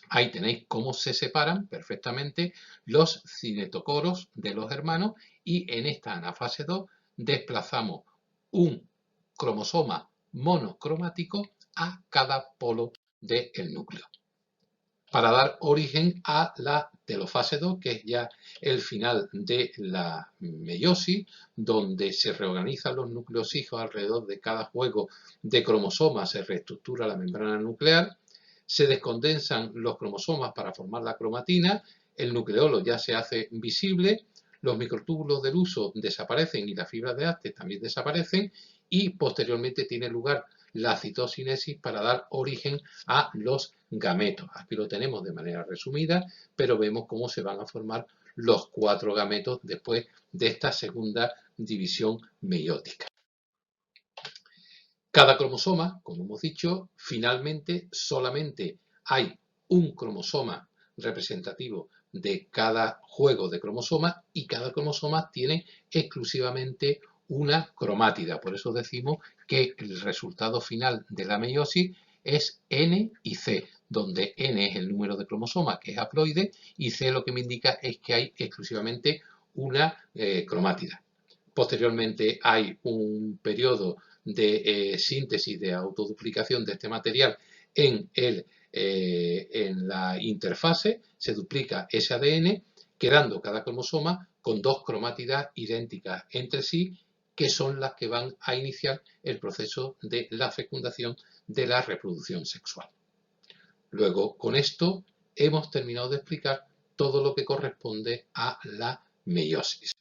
Ahí tenéis cómo se separan perfectamente los cinetocoros de los hermanos, y en esta anafase 2 desplazamos un cromosoma monocromático a cada polo del núcleo, para dar origen a la telofase 2, que es ya el final de la meiosis, donde se reorganizan los núcleos hijos alrededor de cada juego de cromosomas, se reestructura la membrana nuclear, se descondensan los cromosomas para formar la cromatina, el nucleolo ya se hace visible, los microtúbulos del uso desaparecen y las fibras de Astes también desaparecen, y posteriormente tiene lugar la citocinesis para dar origen a los gametos. Aquí lo tenemos de manera resumida, pero vemos cómo se van a formar los 4 gametos después de esta segunda división meiótica. Cada cromosoma, como hemos dicho, finalmente solamente hay un cromosoma representativo de cada juego de cromosomas, y cada cromosoma tiene exclusivamente una cromátida. Por eso decimos que el resultado final de la meiosis es N y C, donde N es el número de cromosomas, que es haploide, y C lo que me indica es que hay exclusivamente una cromátida. Posteriormente hay un periodo de síntesis, de autoduplicación de este material en la interfase, se duplica ese ADN, quedando cada cromosoma con 2 cromátidas idénticas entre sí, que son las que van a iniciar el proceso de la fecundación de la reproducción sexual. Luego, con esto hemos terminado de explicar todo lo que corresponde a la meiosis.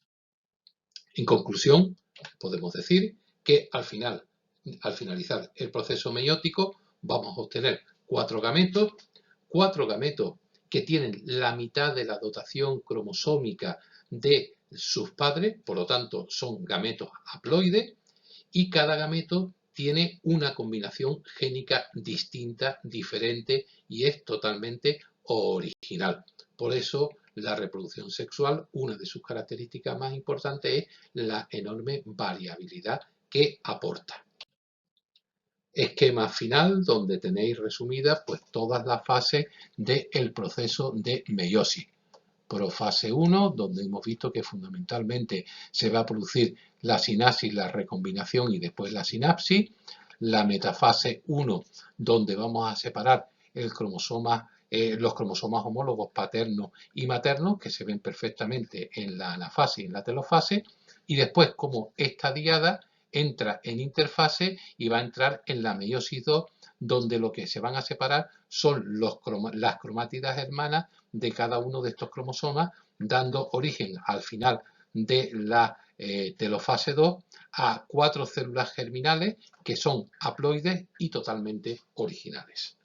En conclusión, podemos decir que al finalizar el proceso meiótico, vamos a obtener 4 gametos que tienen la mitad de la dotación cromosómica de sus padres, por lo tanto son gametos haploides, y cada gameto tiene una combinación génica distinta, diferente, y es totalmente original. Por eso la reproducción sexual, una de sus características más importantes es la enorme variabilidad que aporta. Esquema final donde tenéis resumidas pues todas las fases del proceso de meiosis. Profase 1, donde hemos visto que fundamentalmente se va a producir la sinapsis, la recombinación y después la sinapsis. La metafase 1, donde vamos a separar los cromosomas homólogos paternos y maternos, que se ven perfectamente en la anafase y en la telofase. Y después, como esta diada entra en interfase y va a entrar en la meiosis 2, donde lo que se van a separar son las cromátidas hermanas de cada uno de estos cromosomas, dando origen al final de la telofase 2 a 4 células germinales que son haploides y totalmente originales.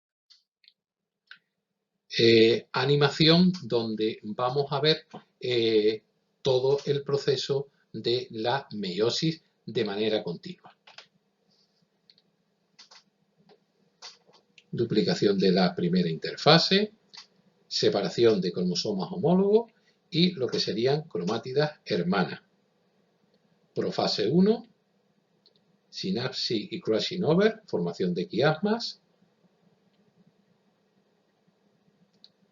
Animación donde vamos a ver todo el proceso de la meiosis de manera continua. Duplicación de la primera interfase, separación de cromosomas homólogos y lo que serían cromátidas hermanas. Profase 1, sinapsis y crossing over, formación de quiasmas.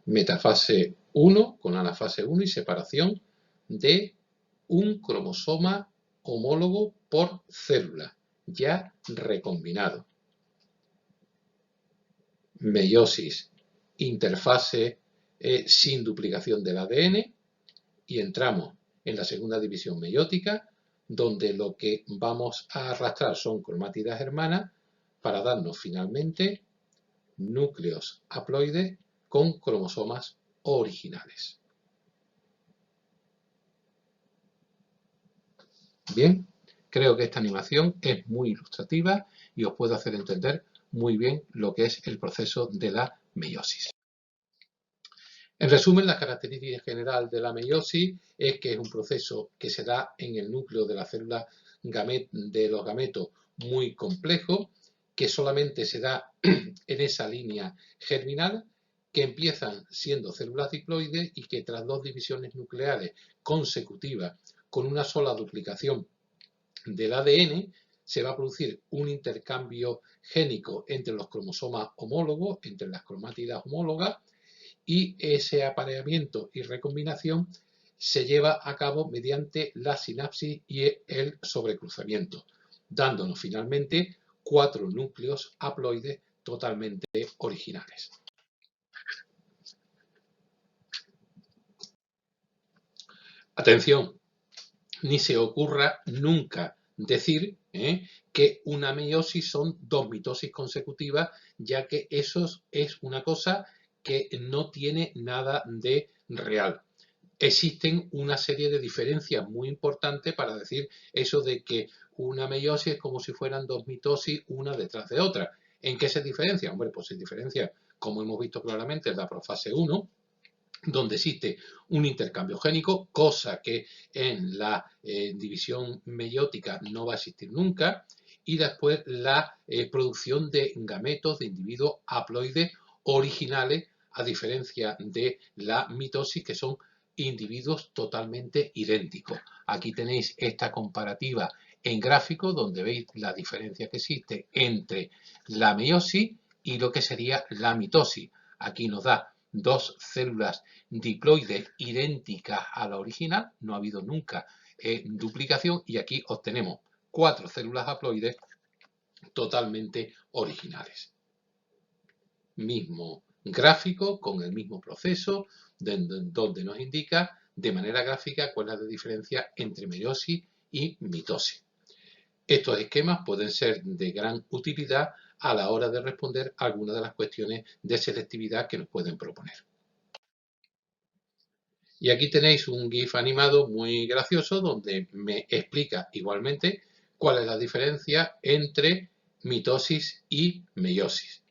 Metafase 1 con anafase 1 y separación de un cromosoma homólogo por célula, ya recombinado. Meiosis, interfase sin duplicación del ADN, y entramos en la segunda división meiótica, donde lo que vamos a arrastrar son cromátidas hermanas para darnos finalmente núcleos haploides con cromosomas originales. Bien, creo que esta animación es muy ilustrativa y os puede hacer entender muy bien lo que es el proceso de la meiosis. En resumen, la característica general de la meiosis es que es un proceso que se da en el núcleo de la célula de los gametos muy complejo, que solamente se da en esa línea germinal, que empiezan siendo células diploides y que tras dos divisiones nucleares consecutivas con una sola duplicación del ADN se va a producir un intercambio génico entre los cromosomas homólogos, entre las cromátidas homólogas, y ese apareamiento y recombinación se lleva a cabo mediante la sinapsis y el sobrecruzamiento, dándonos finalmente 4 núcleos haploides totalmente originales. Atención, ni se ocurra nunca decir que una meiosis son 2 mitosis consecutivas, ya que eso es una cosa que no tiene nada de real. Existen una serie de diferencias muy importantes para decir eso de que una meiosis es como si fueran 2 mitosis una detrás de otra. ¿En qué se diferencia? Hombre, pues se diferencia, como hemos visto claramente, en la profase 1, donde existe un intercambio génico, cosa que en la división meiótica no va a existir nunca, y después la producción de gametos de individuos haploides originales, a diferencia de la mitosis, que son individuos totalmente idénticos. Aquí tenéis esta comparativa en gráfico, donde veis la diferencia que existe entre la meiosis y lo que sería la mitosis. Aquí nos da 2 células diploides idénticas a la original, no ha habido nunca duplicación, y aquí obtenemos 4 células haploides totalmente originales. Mismo gráfico con el mismo proceso, donde nos indica de manera gráfica cuál es la diferencia entre meiosis y mitosis. Estos esquemas pueden ser de gran utilidad a la hora de responder a algunas de las cuestiones de selectividad que nos pueden proponer. Y aquí tenéis un GIF animado muy gracioso donde me explica igualmente cuál es la diferencia entre mitosis y meiosis.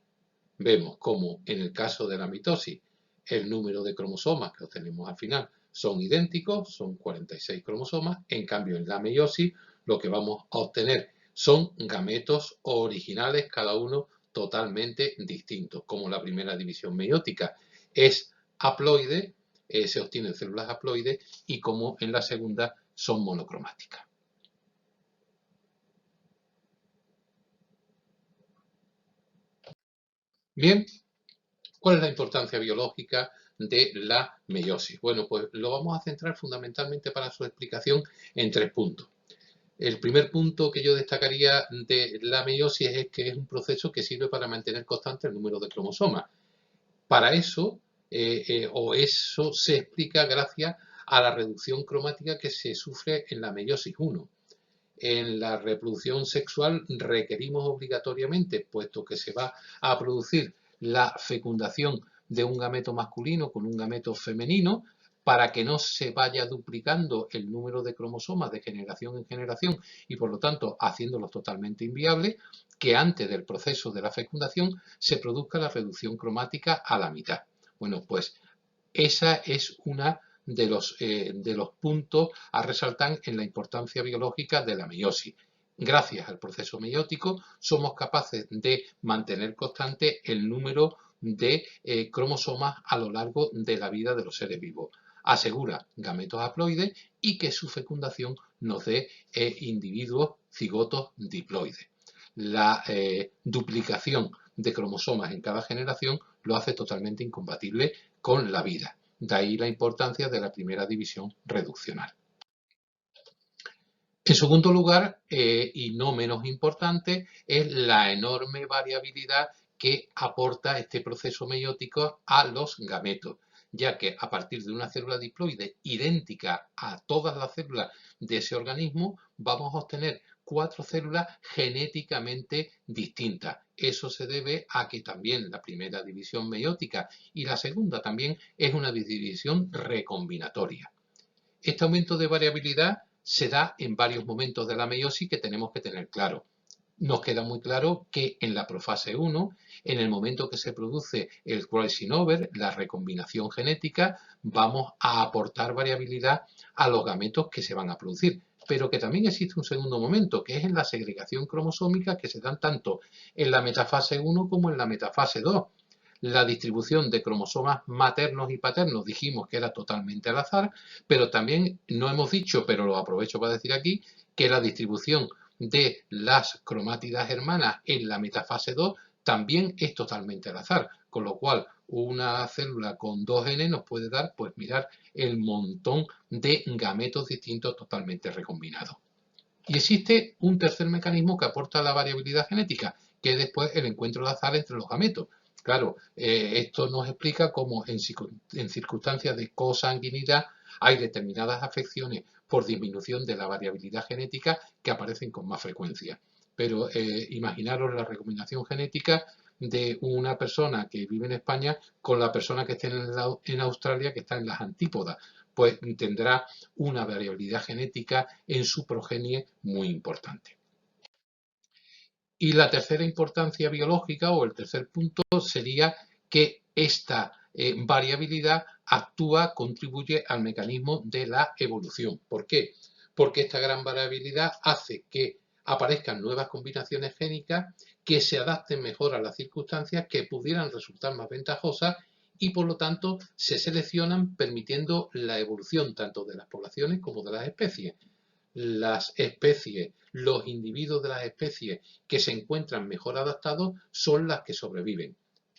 Vemos como en el caso de la mitosis el número de cromosomas que obtenemos al final son idénticos, son 46 cromosomas. En cambio, en la meiosis lo que vamos a obtener son gametos originales, cada uno totalmente distintos. Como la primera división meiótica es haploide, se obtienen células haploides, y como en la segunda son monocromáticas. Bien, ¿cuál es la importancia biológica de la meiosis? Bueno, pues lo vamos a centrar fundamentalmente para su explicación en 3 puntos. El primer punto que yo destacaría de la meiosis es que es un proceso que sirve para mantener constante el número de cromosomas. Para eso, eso se explica gracias a la reducción cromática que se sufre en la meiosis 1. En la reproducción sexual requerimos obligatoriamente, puesto que se va a producir la fecundación de un gameto masculino con un gameto femenino, para que no se vaya duplicando el número de cromosomas de generación en generación y por lo tanto haciéndolos totalmente inviables, que antes del proceso de la fecundación se produzca la reducción cromática a la mitad. Bueno, pues esa es una de los puntos a resaltar en la importancia biológica de la meiosis. Gracias al proceso meiótico somos capaces de mantener constante el número de cromosomas a lo largo de la vida de los seres vivos. Asegura gametos haploides y que su fecundación nos dé individuos cigotos diploides. La duplicación de cromosomas en cada generación lo hace totalmente incompatible con la vida. De ahí la importancia de la primera división reduccional. En segundo lugar, y no menos importante, es la enorme variabilidad que aporta este proceso meiótico a los gametos, ya que a partir de una célula diploide idéntica a todas las células de ese organismo, vamos a obtener 4 células genéticamente distintas. Eso se debe a que también la primera división meiótica y la segunda también es una división recombinatoria. Este aumento de variabilidad se da en varios momentos de la meiosis que tenemos que tener claro. Nos queda muy claro que en la profase 1, en el momento que se produce el crossing over, la recombinación genética, vamos a aportar variabilidad a los gametos que se van a producir. Pero que también existe un segundo momento, que es en la segregación cromosómica, que se dan tanto en la metafase 1 como en la metafase 2. La distribución de cromosomas maternos y paternos dijimos que era totalmente al azar, pero también no hemos dicho, pero lo aprovecho para decir aquí, que la distribución de las cromátidas hermanas en la metafase 2 también es totalmente al azar, con lo cual una célula con 2N nos puede dar, pues mirar, el montón de gametos distintos totalmente recombinados. Y existe un tercer mecanismo que aporta la variabilidad genética, que es después el encuentro de azar entre los gametos. Claro, esto nos explica cómo en circunstancias de cosanguinidad hay determinadas afecciones por disminución de la variabilidad genética que aparecen con más frecuencia. Pero imaginaros la recombinación genética de una persona que vive en España con la persona que esté en Australia, que está en las antípodas, pues tendrá una variabilidad genética en su progenie muy importante. Y la tercera importancia biológica o el tercer punto sería que esta variabilidad contribuye al mecanismo de la evolución. ¿Por qué? Porque esta gran variabilidad hace que aparezcan nuevas combinaciones génicas que se adapten mejor a las circunstancias, que pudieran resultar más ventajosas y por lo tanto se seleccionan permitiendo la evolución tanto de las poblaciones como de las especies. Las especies, los individuos de las especies que se encuentran mejor adaptados son las que sobreviven.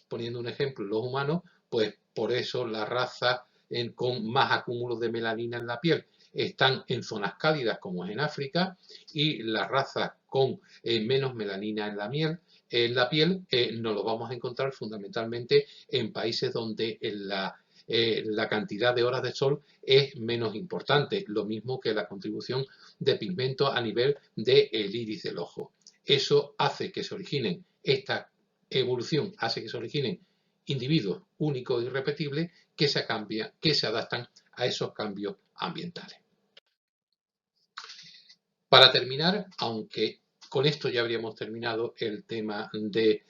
Poniendo un ejemplo, los humanos, pues por eso las razas con más acúmulos de melanina en la piel están en zonas cálidas como es en África, y las razas con menos melanina en la piel nos lo vamos a encontrar fundamentalmente en países donde la cantidad de horas de sol es menos importante, lo mismo que la contribución de pigmentos a nivel del iris del ojo. Eso hace que se originen, esta evolución hace que se originen individuos únicos e irrepetibles que se adaptan a esos cambios ambientales. Para terminar, aunque con esto ya habríamos terminado el tema de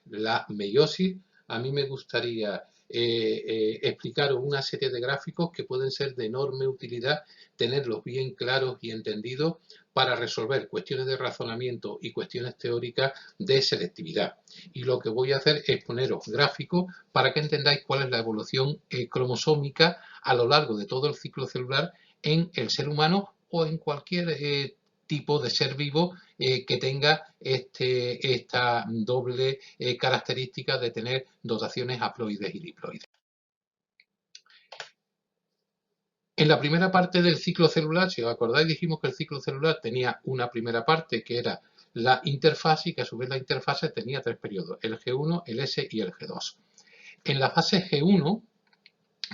la meiosis, a mí me gustaría explicaros una serie de gráficos que pueden ser de enorme utilidad, tenerlos bien claros y entendidos para resolver cuestiones de razonamiento y cuestiones teóricas de selectividad. Y lo que voy a hacer es poneros gráficos para que entendáis cuál es la evolución cromosómica a lo largo de todo el ciclo celular en el ser humano o en cualquier tipo de ser vivo que tenga esta doble característica de tener dotaciones haploides y diploides. En la primera parte del ciclo celular, si os acordáis, dijimos que el ciclo celular tenía una primera parte que era la interfase y que a su vez la interfase tenía tres periodos, el G1, el S y el G2. En la fase G1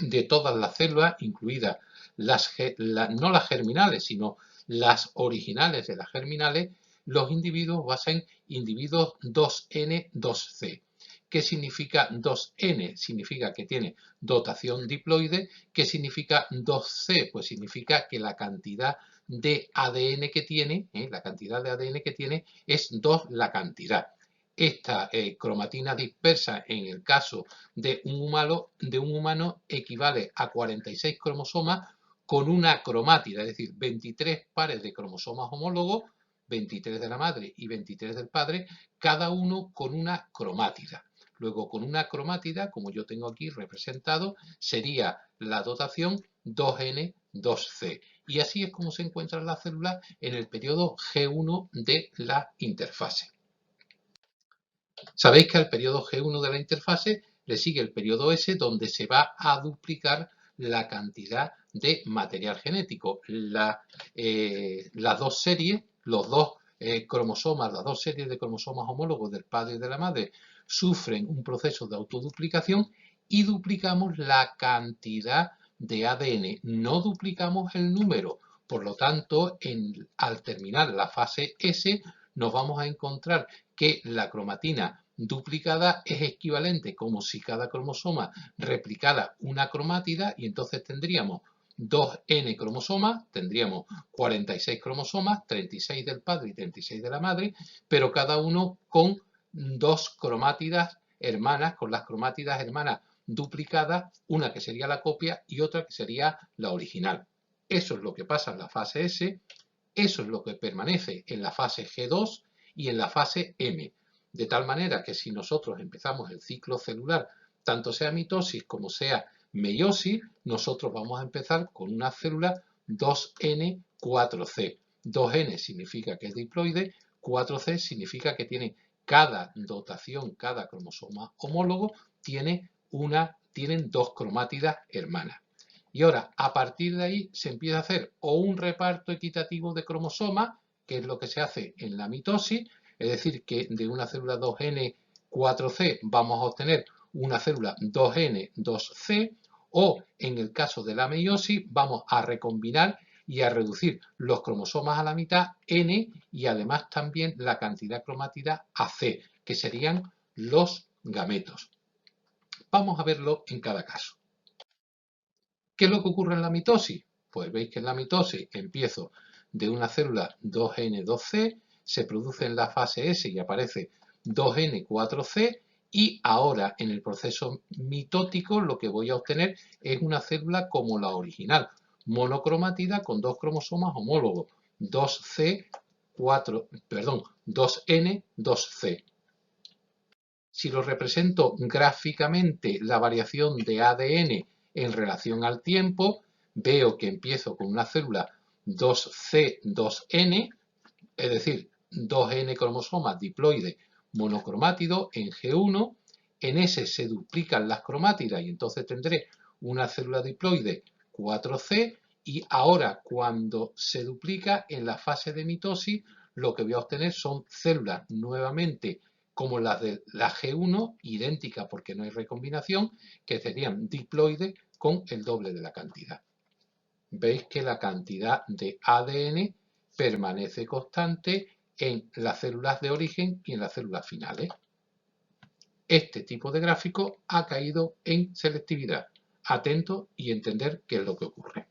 de todas las células, incluidas no las germinales, sino las originales de las germinales, los individuos va a ser individuos 2N, 2C. ¿Qué significa 2N? Significa que tiene dotación diploide. ¿Qué significa 2C? Pues significa que la cantidad de ADN que tiene, es 2 la cantidad. Esta cromatina dispersa en el caso de un humano equivale a 46 cromosomas con una cromátida, es decir, 23 pares de cromosomas homólogos, 23 de la madre y 23 del padre, cada uno con una cromátida. Luego, con una cromátida, como yo tengo aquí representado, sería la dotación 2N, 2C. Y así es como se encuentran las células en el periodo G1 de la interfase. Sabéis que al periodo G1 de la interfase le sigue el periodo S, donde se va a duplicar la cantidad de material genético. Las dos series, los dos cromosomas, las dos series de cromosomas homólogos del padre y de la madre sufren un proceso de autoduplicación y duplicamos la cantidad de ADN, no duplicamos el número. Por lo tanto, al terminar la fase S, nos vamos a encontrar que la cromatina duplicada es equivalente como si cada cromosoma replicara una cromátida, y entonces tendríamos 2N cromosomas, tendríamos 46 cromosomas, 36 del padre y 36 de la madre, pero cada uno con dos cromátidas hermanas, con las cromátidas hermanas duplicadas, una que sería la copia y otra que sería la original. Eso es lo que pasa en la fase S, eso es lo que permanece en la fase G2 y en la fase M. De tal manera que si nosotros empezamos el ciclo celular, tanto sea mitosis como sea meiosis, nosotros vamos a empezar con una célula 2N4C. 2N significa que es diploide, 4C significa que tiene cada dotación, cada cromosoma homólogo, tienen dos cromátidas hermanas. Y ahora, a partir de ahí, se empieza a hacer o un reparto equitativo de cromosomas, que es lo que se hace en la mitosis, es decir, que de una célula 2N4C vamos a obtener una célula 2N2C, o en el caso de la meiosis vamos a recombinar y a reducir los cromosomas a la mitad N y además también la cantidad cromátida a C, que serían los gametos. Vamos a verlo en cada caso. ¿Qué es lo que ocurre en la mitosis? Pues veis que en la mitosis empiezo de una célula 2N2C, se produce en la fase S y aparece 2N4C, y ahora en el proceso mitótico lo que voy a obtener es una célula como la original, monocromática con dos cromosomas homólogos, 2N2C. Si lo represento gráficamente la variación de ADN en relación al tiempo, veo que empiezo con una célula 2C2N, es decir, 2N cromosomas diploide monocromátido en G1, en ese se duplican las cromátidas y entonces tendré una célula diploide 4C, y ahora cuando se duplica en la fase de mitosis lo que voy a obtener son células nuevamente como las de la G1, idénticas porque no hay recombinación, que serían diploides con el doble de la cantidad. Veis que la cantidad de ADN permanece constante en las células de origen y en las células finales. Este tipo de gráfico ha caído en selectividad. Atento y entender qué es lo que ocurre.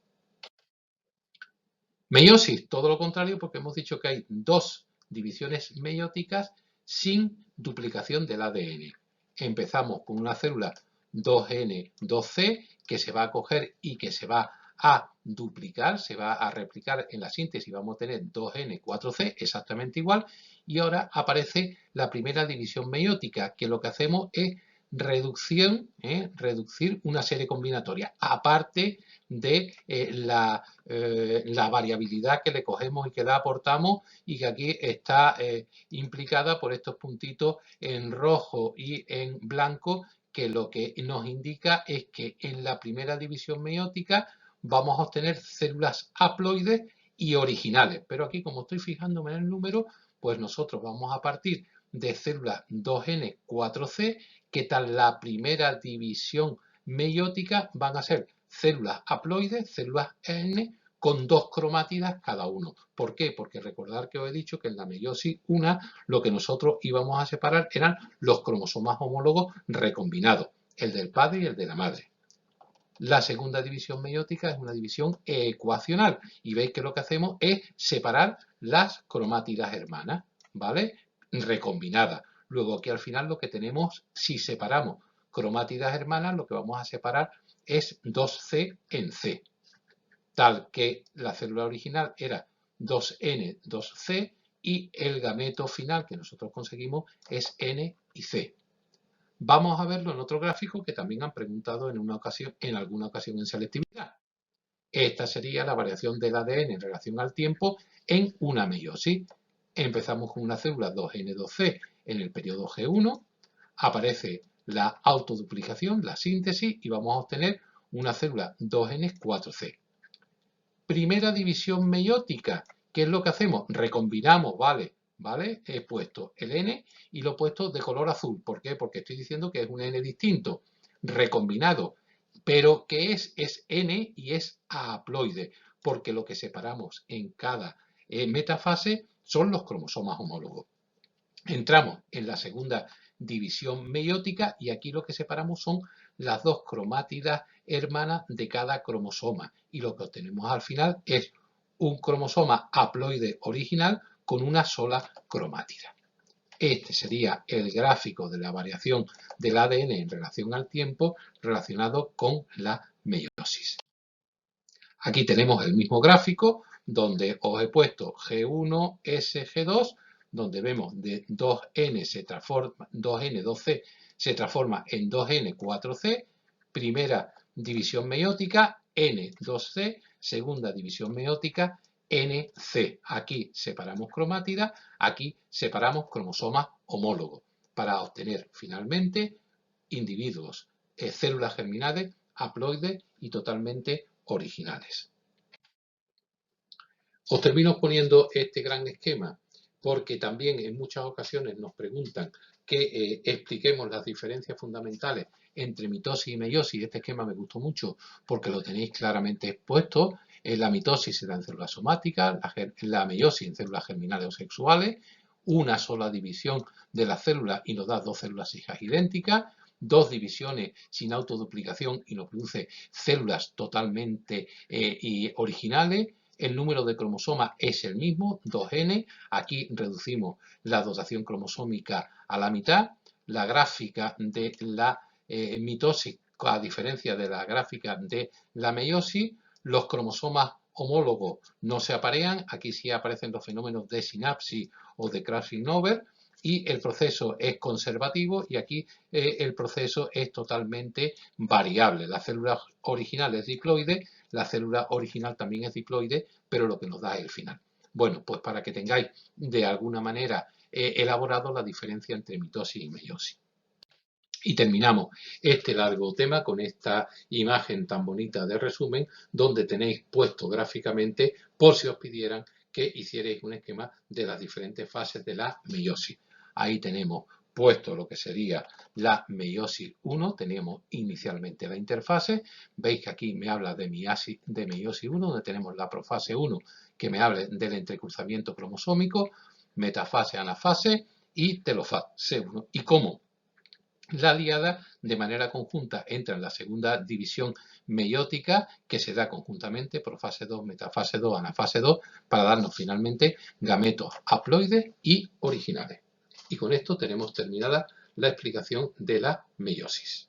Meiosis, todo lo contrario, porque hemos dicho que hay dos divisiones meióticas sin duplicación del ADN. Empezamos con una célula 2N2C que se va a coger y que se va a duplicar, se va a replicar en la síntesis y vamos a tener 2N4C exactamente igual, y ahora aparece la primera división meiótica, que lo que hacemos es reducir una serie combinatoria, aparte de la variabilidad que le cogemos y que le aportamos, y que aquí está implicada por estos puntitos en rojo y en blanco, que lo que nos indica es que en la primera división meiótica vamos a obtener células haploides y originales, pero aquí, como estoy fijándome en el número, pues nosotros vamos a partir de células 2N4C, que tal la primera división meiótica van a ser células haploides, células N, con dos cromátidas cada uno. ¿Por qué? Porque recordad que os he dicho que en la meiosis 1 lo que nosotros íbamos a separar eran los cromosomas homólogos recombinados, el del padre y el de la madre. La segunda división meiótica es una división ecuacional, y veis que lo que hacemos es separar las cromátidas hermanas, ¿vale? Recombinadas. Luego aquí al final lo que tenemos, si separamos cromátidas hermanas, lo que vamos a separar es 2C en C, tal que la célula original era 2N2C y el gameto final que nosotros conseguimos es N y C. Vamos a verlo en otro gráfico que también han preguntado en alguna ocasión en selectividad. Esta sería la variación del ADN en relación al tiempo en una meiosis. Empezamos con una célula 2N2C en el periodo G1, aparece la autoduplicación, la síntesis, y vamos a obtener una célula 2N4C. Primera división meiótica, ¿qué es lo que hacemos? Recombinamos, ¿vale? He puesto el N y lo he puesto de color azul. ¿Por qué? Porque estoy diciendo que es un N distinto, recombinado. Pero ¿qué es? Es N y es haploide, porque lo que separamos en cada metafase son los cromosomas homólogos. Entramos en la segunda división meiótica y aquí lo que separamos son las dos cromátidas hermanas de cada cromosoma, y lo que obtenemos al final es un cromosoma haploide original con una sola cromátida. Este sería el gráfico de la variación del ADN en relación al tiempo relacionado con la meiosis. Aquí tenemos el mismo gráfico donde os he puesto G1, S, G2 donde vemos de 2N se transforma, 2N, 2C se transforma en 2N, 4C, primera división meiótica, N, 2C, segunda división meiótica, NC. Aquí separamos cromátidas, aquí separamos cromosomas homólogos para obtener finalmente individuos, células germinales, haploides y totalmente originales. Os termino poniendo este gran esquema porque también en muchas ocasiones nos preguntan que expliquemos las diferencias fundamentales entre mitosis y meiosis. Este esquema me gustó mucho porque lo tenéis claramente expuesto. La mitosis se da en células somáticas, la meiosis en células germinales o sexuales, una sola división de las células y nos da dos células hijas idénticas, dos divisiones sin autoduplicación y nos produce células totalmente originales. El número de cromosomas es el mismo, 2N. Aquí reducimos la dotación cromosómica a la mitad. La gráfica de la mitosis, a diferencia de la gráfica de la meiosis, los cromosomas homólogos no se aparean. Aquí sí aparecen los fenómenos de sinapsis o de crossing over. Y el proceso es conservativo y aquí el proceso es totalmente variable. La célula original es diploide, la célula original también es diploide, pero lo que nos da es el final. Bueno, pues para que tengáis de alguna manera elaborado la diferencia entre mitosis y meiosis. Y terminamos este largo tema con esta imagen tan bonita de resumen, donde tenéis puesto gráficamente, por si os pidieran, que hicierais un esquema de las diferentes fases de la meiosis. Ahí tenemos puesto lo que sería la meiosis 1, teníamos inicialmente la interfase, veis que aquí me habla de meiosis 1, donde tenemos la profase 1, que me habla del entrecruzamiento cromosómico, metafase, anafase y telofase C1. Y cómo la diada de manera conjunta entra en la segunda división meiótica que se da conjuntamente profase 2, metafase 2, anafase 2 para darnos finalmente gametos haploides y originales. Y con esto tenemos terminada la explicación de la meiosis.